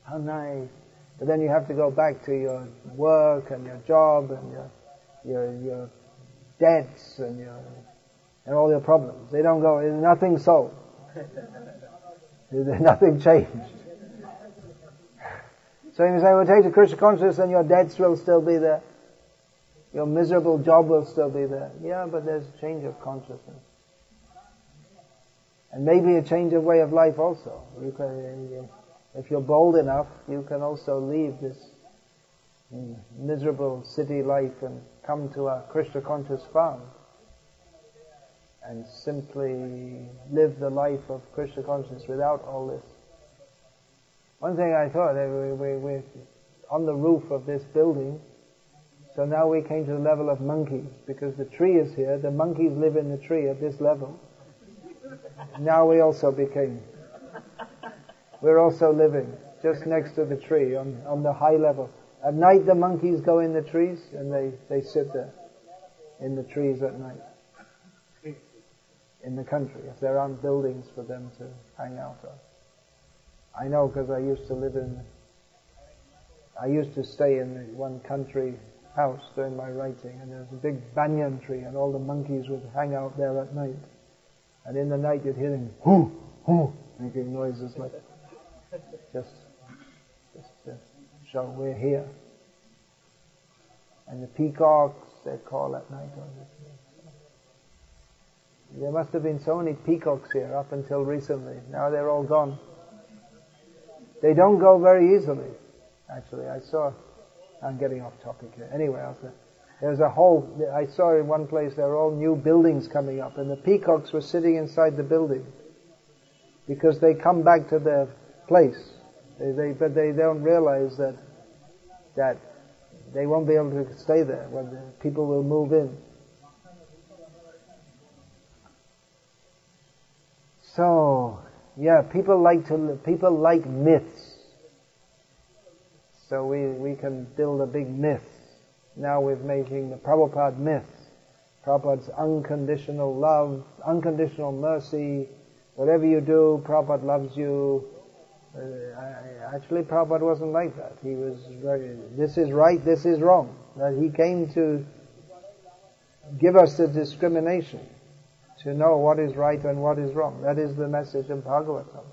how nice. But then you have to go back to your work and your job and your debts and all your problems. They don't go, there's nothing solved. There's nothing changed. So you say, well, take the Krishna consciousness and your debts will still be there. Your miserable job will still be there. Yeah, but there's a change of consciousness. And maybe a change of way of life also. You can, if you're bold enough, you can also leave this miserable city life and come to a Krishna conscious farm and simply live the life of Krishna consciousness without all this. One thing I thought, we're on the roof of this building, so now we came to the level of monkeys, because the tree is here, the monkeys live in the tree at this level. Now we're also living just next to the tree on the high level. At night the monkeys go in the trees and they sit there in the trees at night. In the country, if there aren't buildings for them to hang out on. I know, because I used to stay in one country house doing my writing, and there's a big banyan tree, and all the monkeys would hang out there at night. And in the night you'd hear them, hoo, hoo, making noises like just to show we're here. And the peacocks, they call at night. There must have been so many peacocks here up until recently. Now they're all gone. They don't go very easily. Actually, I'm getting off topic here. Anyway, I saw in one place there are all new buildings coming up, and the peacocks were sitting inside the building because they come back to their place. But they don't realize that they won't be able to stay there when the people will move in. So, yeah, people like myths. So we can build a big myth. Now we're making the Prabhupada myth. Prabhupada's unconditional love, unconditional mercy. Whatever you do, Prabhupada loves you. Actually, Prabhupada wasn't like that. He was this is right, this is wrong. That he came to give us the discrimination, to know what is right and what is wrong. That is the message of Bhagavatam.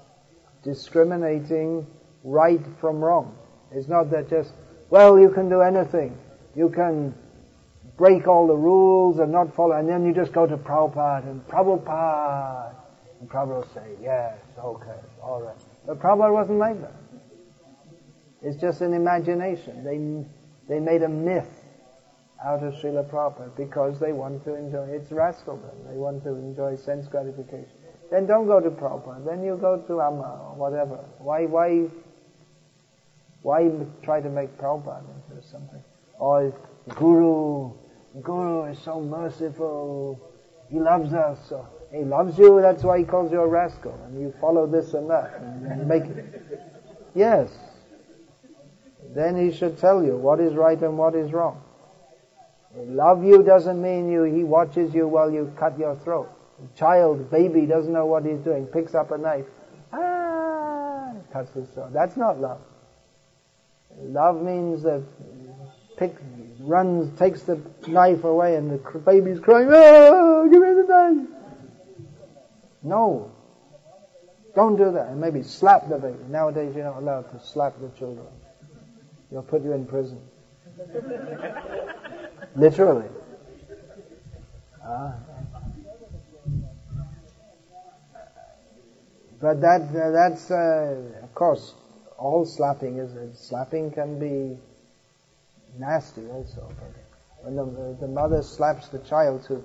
Discriminating right from wrong. It's not that just, well, you can do anything. You can break all the rules and not follow, and then you just go to Prabhupada, and Prabhupada will say, yes, okay, all right. But Prabhupada wasn't like that. It's just an imagination. They made a myth out of Srila Prabhupada because they want to enjoy. It's rascaldom. They want to enjoy sense gratification. Then don't go to Prabhupada. Then you go to Amma or whatever. Why try to make Prabhupada into something? Or Guru is so merciful. He loves us. So he loves you. That's why he calls you a rascal. And you follow this and that and make it. Yes. Then he should tell you what is right and what is wrong. Love you doesn't mean he watches you while you cut your throat. A child, baby, doesn't know what he's doing, picks up a knife, cuts his throat. That's not love. Love means that takes the knife away and the baby's crying, give me the knife. No. Don't do that. And maybe slap the baby. Nowadays you're not allowed to slap the children. They'll put you in prison. Literally. But that's of course, all slapping can be nasty also. But when the mother slaps the child to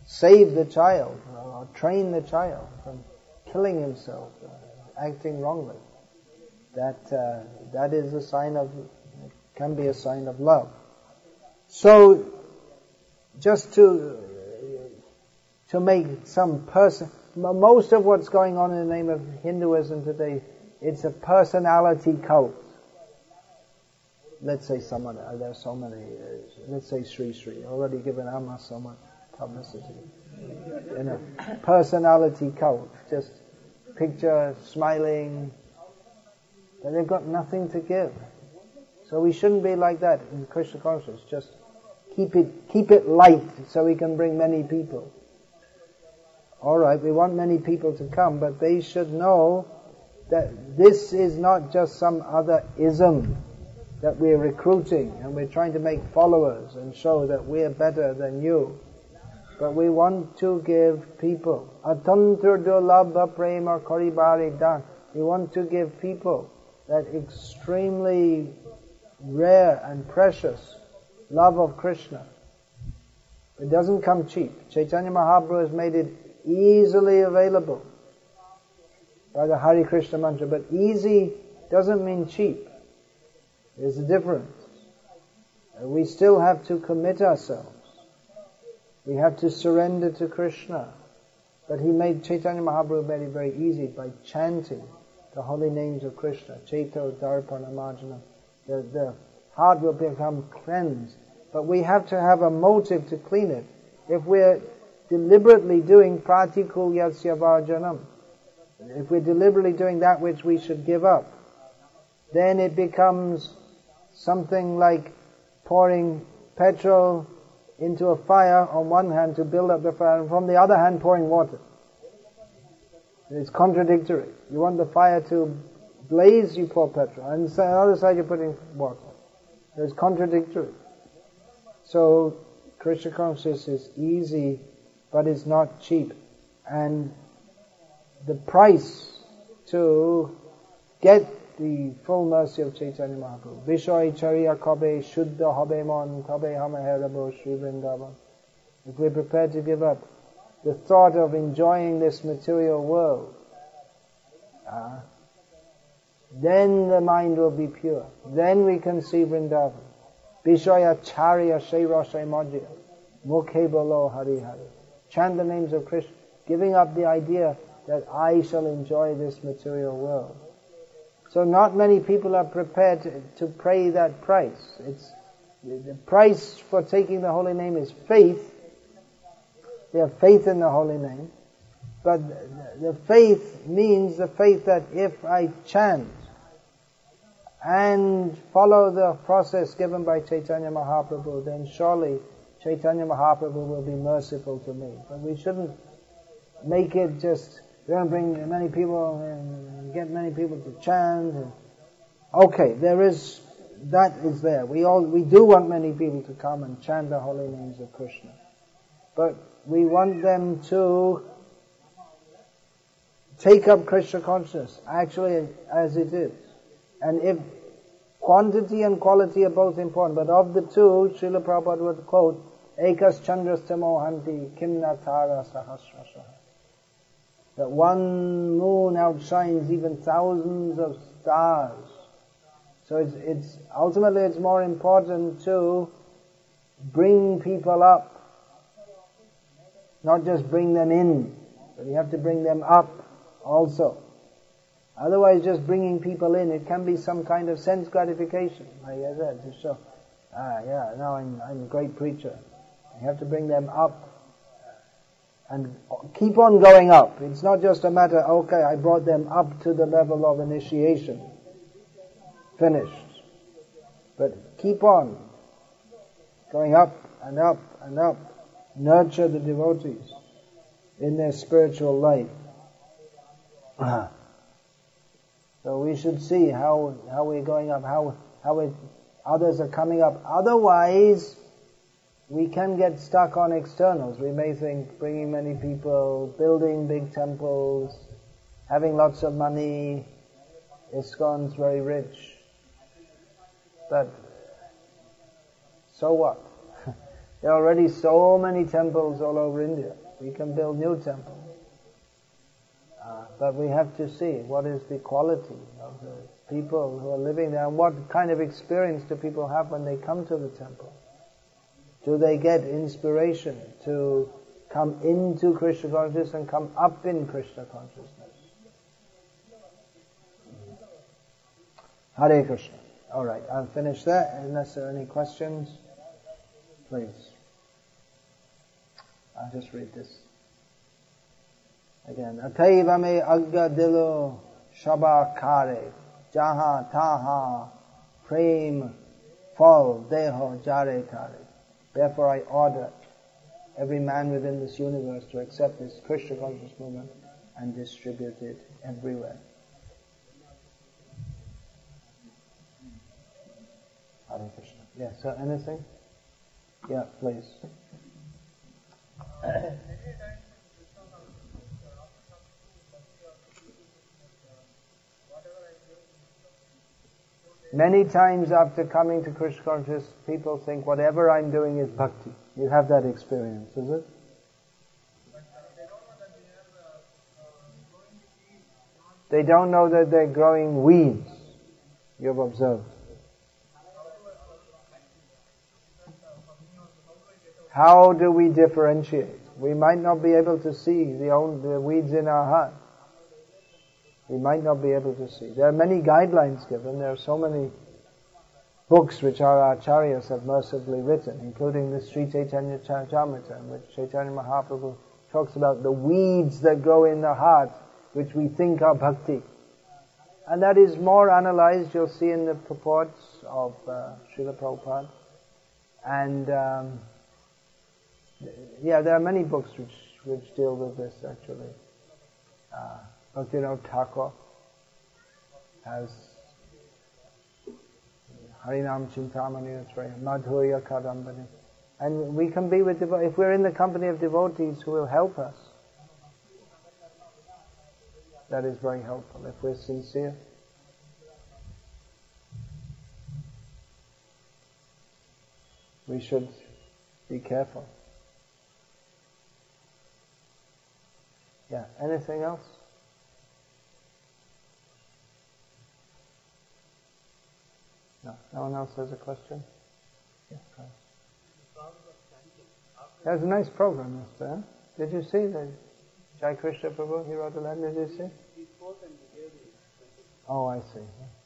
save the child or train the child from killing himself, acting wrongly, that is a sign of, can be a sign of love. So, just to make some person, most of what's going on in the name of Hinduism today, it's a personality cult. let's say someone, there are so many, let's say Sri Sri, already given Amma so much publicity. Personality cult, just picture, smiling, but they've got nothing to give. So we shouldn't be like that in Krishna consciousness. Just keep it light so we can bring many people. Alright, we want many people to come, but they should know that this is not just some other ism that we're recruiting and we're trying to make followers and show that we're better than you. But we want to give people. Atantra dulabha prema karibari dan. We want to give people that extremely rare and precious love of Krishna. It doesn't come cheap. Chaitanya Mahaprabhu has made it easily available by the Hare Krishna mantra. But easy doesn't mean cheap. There's a difference. We still have to commit ourselves. We have to surrender to Krishna. But Chaitanya Mahaprabhu made it very easy by chanting the holy names of Krishna. Chaito Darpana Marjana. The heart will become cleansed. But we have to have a motive to clean it. If we're deliberately doing pratikul yasya varjanam, if we're deliberately doing that which we should give up, then it becomes something like pouring petrol into a fire on one hand to build up the fire, and from the other hand pouring water. It's contradictory. You want the fire to blaze, you pour petrol, and on the other side you're putting water. It's contradictory. So Krishna consciousness is easy, but it's not cheap. And the price to get the full mercy of Chaitanya Mahaprabhu. Vishoy chariya kabe shuddha habe mon tabe hamaherabo Shri Vrindavan. If we're prepared to give up the thought of enjoying this material world, then the mind will be pure. Then we can see Vrindavan. Vishoya charya shairashay madhya mukhe bolo hari hari. Chant the names of Krishna, giving up the idea that I shall enjoy this material world. So not many people are prepared to pay that price. The price for taking the holy name is faith. They have faith in the holy name. But the faith means the faith that if I chant and follow the process given by Chaitanya Mahaprabhu, then surely Chaitanya Mahaprabhu will be merciful to me. But we shouldn't make it just, we're going to bring many people and get many people to chant. Okay, that is there. We do want many people to come and chant the holy names of Krishna. But we want them to take up Krishna consciousness, actually as it is. And if quantity and quality are both important, but of the two, Srila Prabhupada would quote, Ekas chandrastamo hanti kimna tara sahasrasha. That one moon outshines even thousands of stars. So it's ultimately it's more important to bring people up. Not just bring them in, but you have to bring them up also. Otherwise, just bringing people in, it can be some kind of sense gratification, like I said, to show, now I'm a great preacher. You have to bring them up and keep on going up. It's not just a matter, okay, I brought them up to the level of initiation. Finished. But keep on going up and up and up. Nurture the devotees in their spiritual life. So we should see how we're going up, how others are coming up. Otherwise, we can get stuck on externals. We may think bringing many people, building big temples, having lots of money, ISKCON's very rich. But so what? There are already so many temples all over India. We can build new temples. But we have to see what is the quality of the people who are living there, and what kind of experience do people have when they come to the temple. Do they get inspiration to come into Krishna consciousness and come up in Krishna consciousness? Hare Krishna. Alright, I'll finish that unless there are any questions. Please. I'll just read this. Again. Ataiva me agga dilo shaba kare jaha taha prem fal deho jare kare. Therefore I order every man within this universe to accept this Krishna conscious movement and distribute it everywhere. Hare Krishna. Yeah, so anything? Yeah, please. Many times after coming to Krishna consciousness, people think whatever I'm doing is bhakti. You have that experience, is it? They don't know that they're growing weeds. You've observed. How do we differentiate? We might not be able to see the weeds in our heart. We might not be able to see. There are many guidelines given. There are so many books which our acharyas have mercifully written, including the Sri Chaitanya Charitamrita, in which Chaitanya Mahaprabhu talks about the weeds that grow in the heart, which we think are bhakti. And that is more analyzed, you'll see in the purports of Srila Prabhupada. And there are many books which deal with this actually. Bhaktivinoda Thakur has Harinam Chintamani, that's right, Madhurya Kadambani. And we can be with devotees, if we're in the company of devotees who will help us, that is very helpful, if we're sincere. We should be careful. Yeah, anything else? No one else has a question? Yeah, there's a nice program yesterday. Huh? Did you see the Jai Krishna Prabhu? He wrote a letter. Did you see? Oh, I see.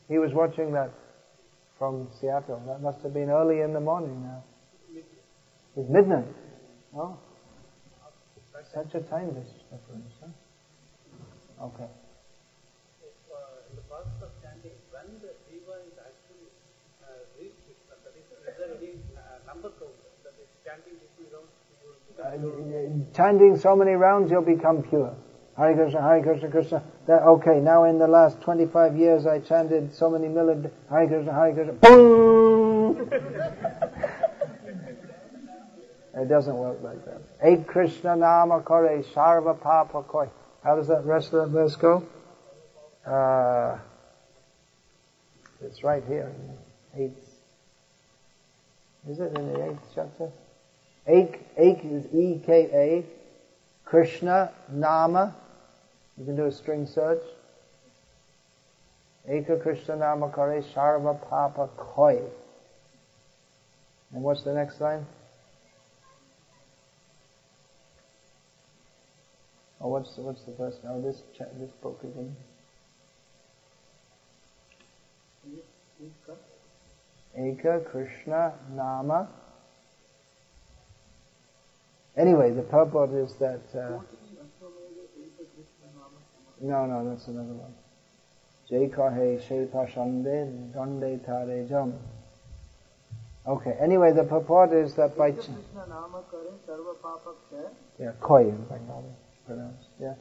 He was watching that from Seattle. That must have been early in the morning now. It's midnight. Oh, such a time difference. Huh? Okay. In the process of chanting, when the jiva is actually reached, that is there any number count that is chanting this round? Chanting so many rounds, you'll become pure. Hare Krishna, Hare Krishna, Krishna. Okay, now in the last 25 years I chanted so many million Hare Krishna, Hare Krishna. Boom! It doesn't work like that. Ek Krishna nama kore sarva papa koi. How does that rest of that verse go? It's right here in the 8th. Is it in the 8th chapter? Ek is E-K-A. Krishna nama. You can do a string search. Eka Krishna nama kare sarva papa koi. And what's the next line? Oh, what's the first? Oh, this book again. Eka Krishna nama. Anyway, the purport is that. No, that's another one. Jai kahe shepa shande dande tare jam. Okay. Anyway, the purport is that by. Yeah, koi in Bengali. Pronounced, yeah.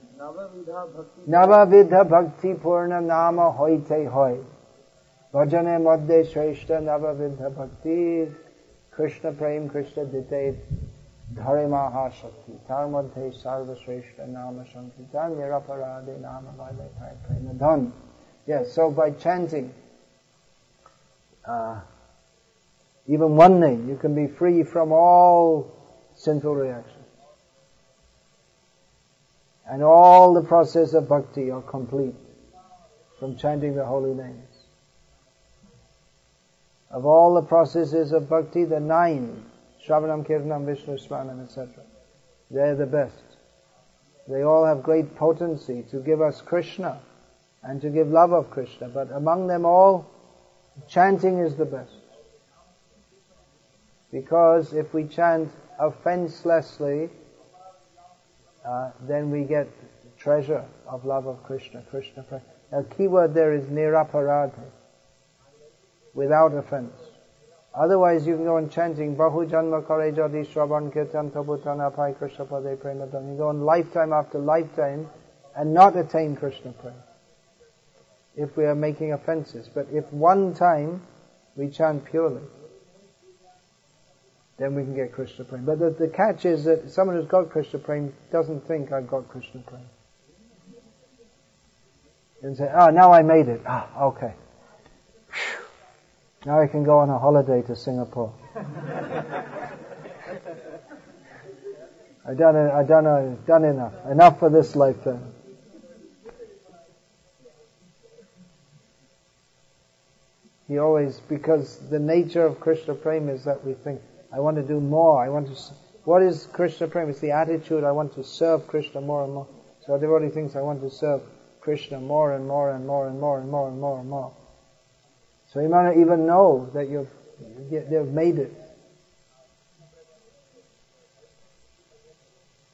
Navavidha bhakti purna nama hoite hoy. Bhajane madde shreshta navavidha bhakti Krishna prem Krishna dite dhare maha shakti. Tar madde sarva shreshta nama sankirtan niraparade nama vale thai prema dhan. Yes, so by chanting even one name, you can be free from all sinful reactions. And all the process of bhakti are complete from chanting the holy names. Of all the processes of bhakti, the 9, Shravanam, Kirtanam, Vishnu Smaranam, etc., they're the best. They all have great potency to give us Krishna and to give love of Krishna. But among them all, Chanting is the best. Because if we chant offenselessly, then we get treasure of love of Krishna. Now, key word there is niraparadha, without offense. Otherwise, you can go on chanting Bahu Janma Kare Jadi Shravan Kirtan Tabutana Pai Krishna Pade Premadam. You go on lifetime after lifetime and not attain Krishna Prema, if we are making offenses. But if one time we chant purely, then we can get Krishna Prema. But the catch is that someone who's got Krishna Prema doesn't think I've got Krishna Prema. And say, now I made it. Okay. Whew. Now I can go on a holiday to Singapore. I've done enough. Enough for this lifetime. Because the nature of Krishna Prema is that we think, I want to do more. What is Krishna Prema? It's the attitude, I want to serve Krishna more and more. So a devotee thinks, I want to serve Krishna more and more and more and more and more and more and more. So you might not even know that they've made it.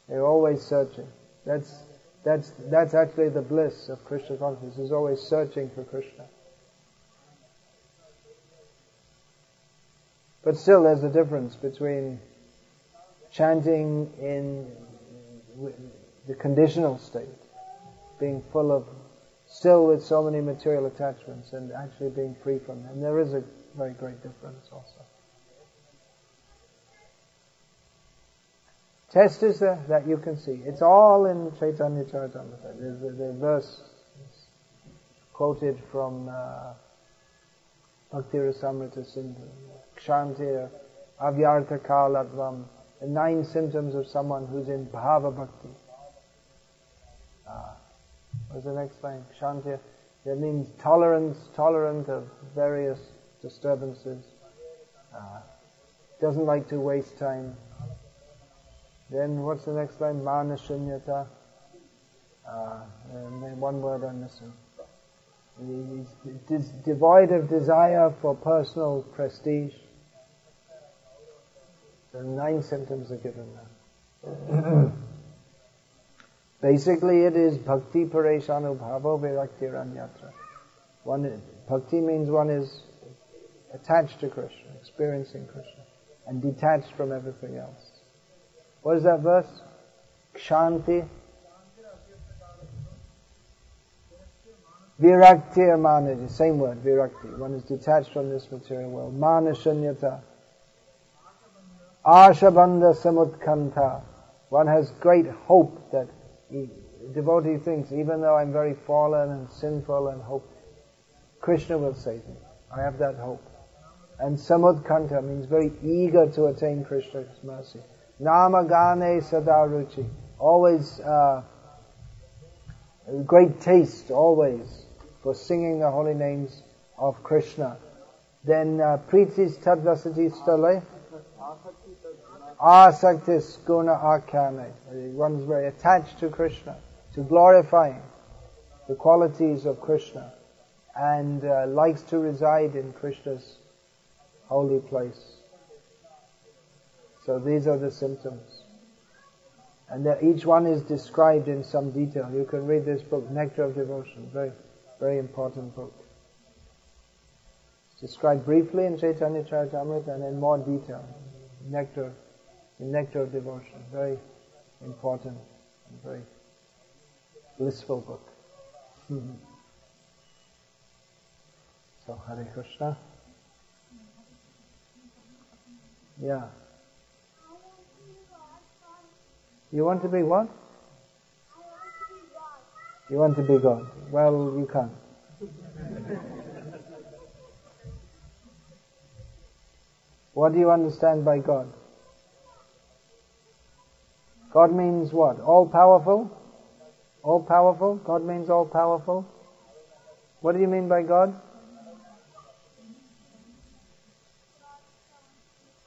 They're always searching. That's actually the bliss of Krishna consciousness, is always searching for Krishna. But still there's a difference between chanting in the conditional state, being still with so many material attachments, and actually being free from them. And there is a very great difference also. Test is there that you can see. It's all in Chaitanya Charitamrita. There's the verse quoted from Bhakti Rasamrita Sindhu. Kshantir, Avyartha Kalatvam, the 9 symptoms of someone who's in Bhava Bhakti. What's the next line? Kshantir. That means tolerant of various disturbances. Doesn't like to waste time. Then what's the next line? Manashunyata. And then one word I'm missing. He's devoid of desire for personal prestige. The 9 symptoms are given now. Basically it is Bhakti Pareshanu Bhavo Virakti Ranyatra. Bhakti means one is attached to Krishna, experiencing Krishna, and detached from everything else. What is that verse? Kshanti Virakti or Manaji, same word, Virakti. One is detached from this material world. Manashunyata. Ashabandha Samutkanta. One has great hope that devotee thinks, even though I'm very fallen and sinful and hope, Krishna will save me. I have that hope. And Samutkanta means very eager to attain Krishna's mercy. Namagane Sadaruchi. Always great taste, always, for singing the holy names of Krishna. Then Pritis Tadvasati Stale. Asaktis Guna Akane. One is very attached to Krishna, to glorifying the qualities of Krishna, and likes to reside in Krishna's holy place. So these are the symptoms. And each one is described in some detail. You can read this book, Nectar of Devotion, very, very important book. It's described briefly in Chaitanya Charitamrita and in more detail. Nectar of Devotion, very important and very blissful book. So Hare Krishna. Yeah. You want to be what? You want to be God. Well, you can't. What do you understand by God? God means what? All powerful? All powerful? God means all powerful? What do you mean by God?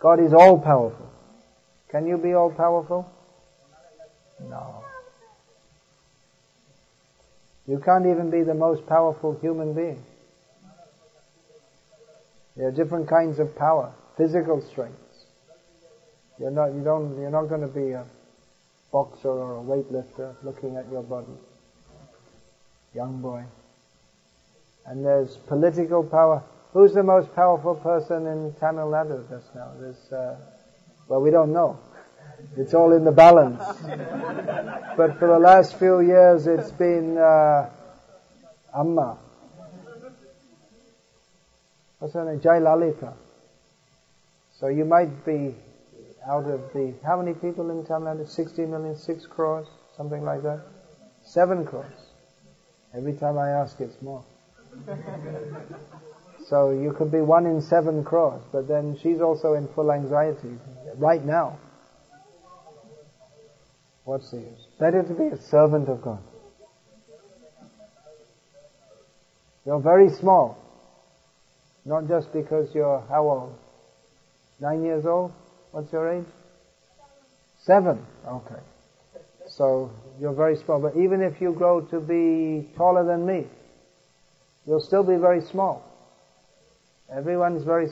God is all powerful. Can you be all powerful? No. You can't even be the most powerful human being. There are different kinds of power, physical strengths. You're not going to be a boxer or a weightlifter looking at your body. Young boy. And there's political power. Who's the most powerful person in Tamil Nadu just now? Well, we don't know. It's all in the balance. But for the last few years, it's been Amma. What's her name? Jailalita. So you might be out of the... How many people in Tamil Nadu? 60 million, 6 crores, something like that? 7 crores. Every time I ask, it's more. So you could be 1 in 7 crores, but then she's also in full anxiety right now. What's the use? Better to be a servant of God. You're very small. Not just because you're how old? 9 years old? What's your age? 7. Okay. So you're very small. But even if you grow to be taller than me, you'll still be very small. Everyone's very...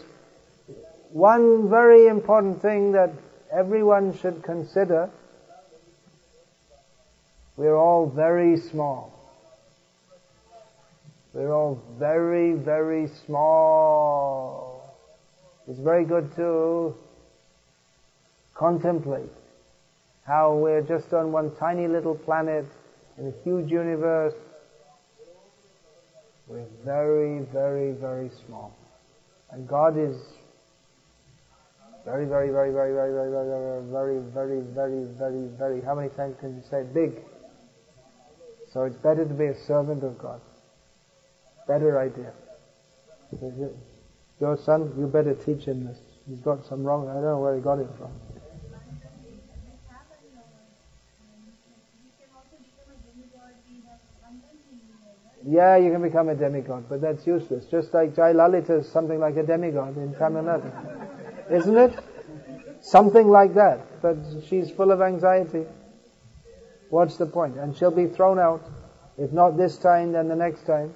One very important thing that everyone should consider, we're all very small. We're all very, very small. It's very good to contemplate how we're just on one tiny little planet in a huge universe. We're very, very, very small. And God is very, very, very, very, very, very, very, very, very, very, very, how many times can you say big? So it's better to be a servant of God. Better idea. Your son, you better teach him this. He's got some wrong, I don't know where he got it from. Yeah, you can become a demigod, but that's useless. Just like Jailalita is something like a demigod in Tamil Nadu. Isn't it? Something like that. But she's full of anxiety. What's the point? And she'll be thrown out. If not this time, then the next time.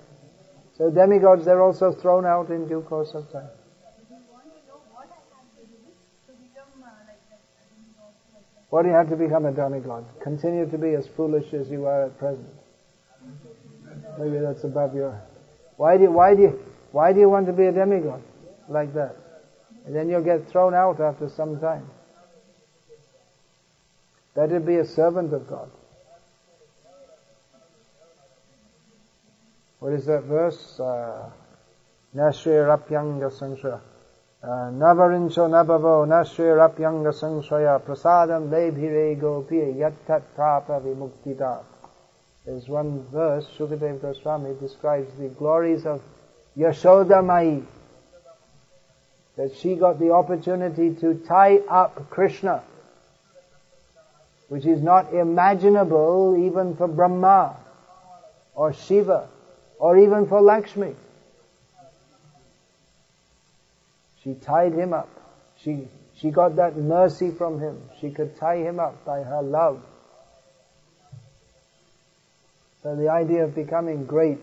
So demigods, they're also thrown out in due course of time. What do you have to become a demigod? Continue to be as foolish as you are at present. Maybe that's above your... Why do you want to be a demigod like that? And then you'll get thrown out after some time. Better be a servant of God. What is that verse? Nashrirapyanga sanshaya. Navarincho nabhavo nashrirapyanga sanshaya prasadam lebhire gopiya yattat prapa vimuktita. There's one verse, Shukadeva Goswami describes the glories of Yashoda Mai. That she got the opportunity to tie up Krishna, which is not imaginable even for Brahma or Shiva or even for Lakshmi. She tied him up. She got that mercy from him. She could tie him up by her love. So the idea of becoming great,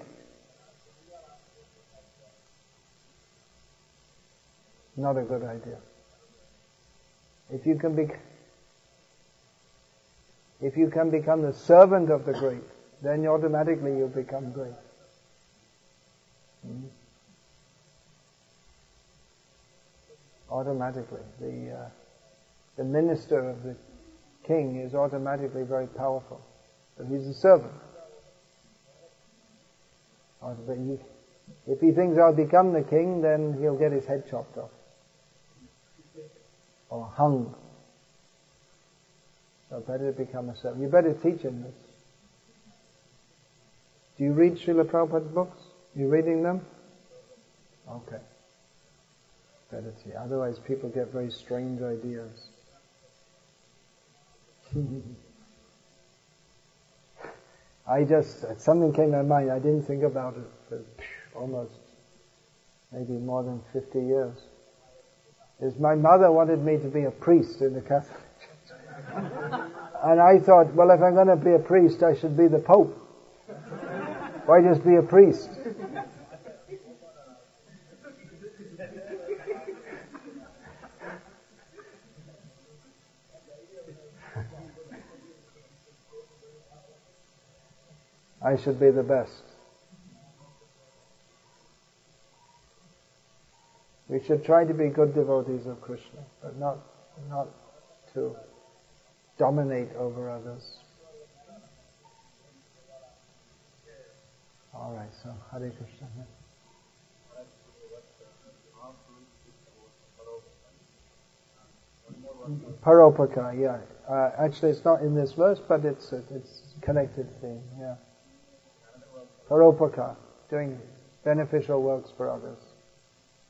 not a good idea. If you can become the servant of the great, then automatically you become great. Automatically. The minister of the king is automatically very powerful. But he's a servant. If he thinks I'll become the king, then he'll get his head chopped off. Or hung. So better become a servant. You better teach him this. Do you read Srila Prabhupada's books? You reading them? Okay. Better teach. Otherwise people get very strange ideas. Something came to my mind, I didn't think about it for almost, maybe more than 50 years. My mother wanted me to be a priest in the Catholic Church. And I thought, well, if I'm going to be a priest, I should be the Pope. Why just be a priest? I should be the best. We should try to be good devotees of Krishna, but not to dominate over others. All right, so Hare Krishna. Paropaka, yeah. Actually, it's not in this verse, but it's connected theme. Yeah. Paropaka, doing beneficial works for others.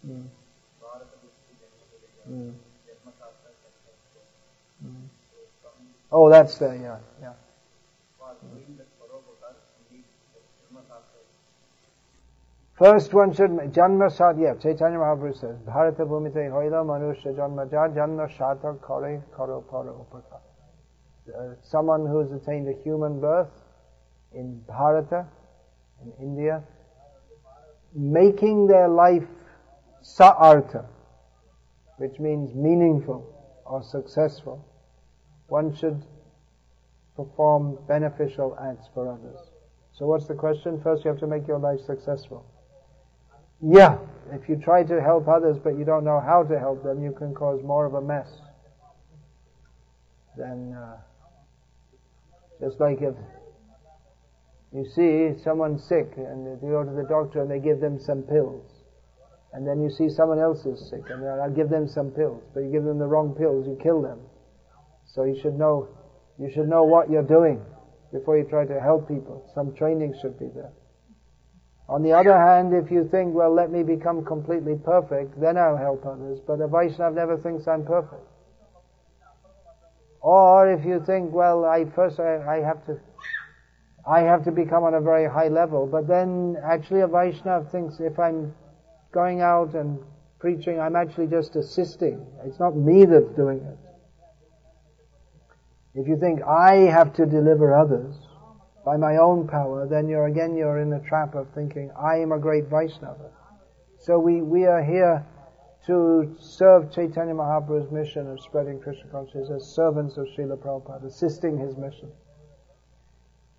Mm. Mm. Mm. Oh, that's there. Yeah, yeah. First one should Janma Sat, yeah, Chaitanya Mahaprabhu says, Bharata Bhumite Hoila Manusha Janma Janma Shata Kare Karo Para Upaka. Someone who has attained a human birth in Bharata, in India, making their life sa'artha, which means meaningful or successful, one should perform beneficial acts for others. So what's the question? First you have to make your life successful. Yeah, if you try to help others but you don't know how to help them, you can cause more of a mess. Then, just like if you see someone sick and they go to the doctor and they give them some pills, and then you see someone else is sick and I'll give them some pills, but you give them the wrong pills, you kill them. So you should know what you're doing before you try to help people. Some training should be there. On the other hand, if you think, well, let me become completely perfect, then I'll help others. But a Vaishnava never thinks I'm perfect. Or if you think, well, I have to become on a very high level. But then actually a Vaishnava thinks if I'm going out and preaching, I'm actually just assisting. It's not me that's doing it. If you think I have to deliver others by my own power, then you're in the trap of thinking, I am a great Vaishnava. So we are here to serve Chaitanya Mahaprabhu's mission of spreading Krishna consciousness as servants of Srila Prabhupada, assisting his mission.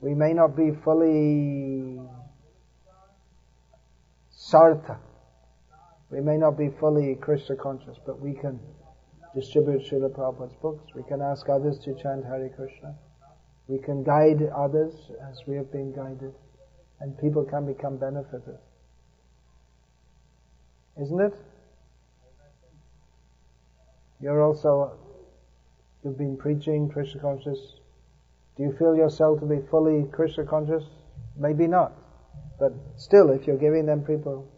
We may not be fully sartha, we may not be fully Krishna conscious, but we can distribute Srila Prabhupada's books, we can ask others to chant Hare Krishna, we can guide others as we have been guided, and people can become benefited. Isn't it? You've been preaching Krishna conscious. Do you feel yourself to be fully Krishna conscious? Maybe not. But still, if you're giving people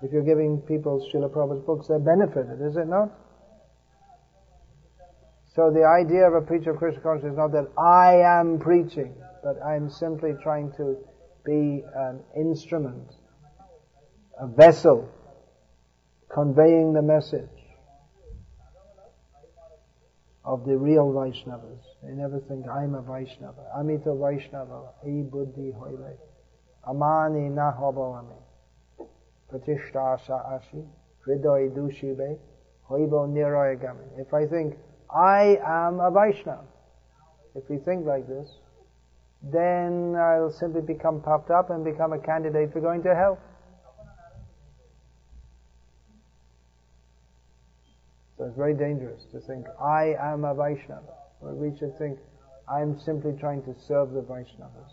Srila Prabhupada's books, they're benefited, is it not? So the idea of a preacher of Krishna consciousness is not that I am preaching, but I'm simply trying to be an instrument, a vessel, conveying the message of the real Vaishnavas. They never think, I'm a Vaishnava. Amita Vaishnava, e buddhi hoile. Amani na hobavami. Pratishta saashi, hridoy dushibe, hoibo niroyagami. If I think, I am a Vaishnava, if we think like this, then I'll simply become puffed up and become a candidate for going to hell. So it's very dangerous to think, I am a Vaishnava. Well, we should think, I'm simply trying to serve the Vaishnavas.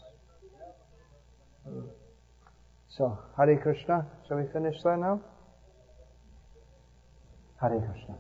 So, Hare Krishna. Shall we finish there now? Hare Krishna.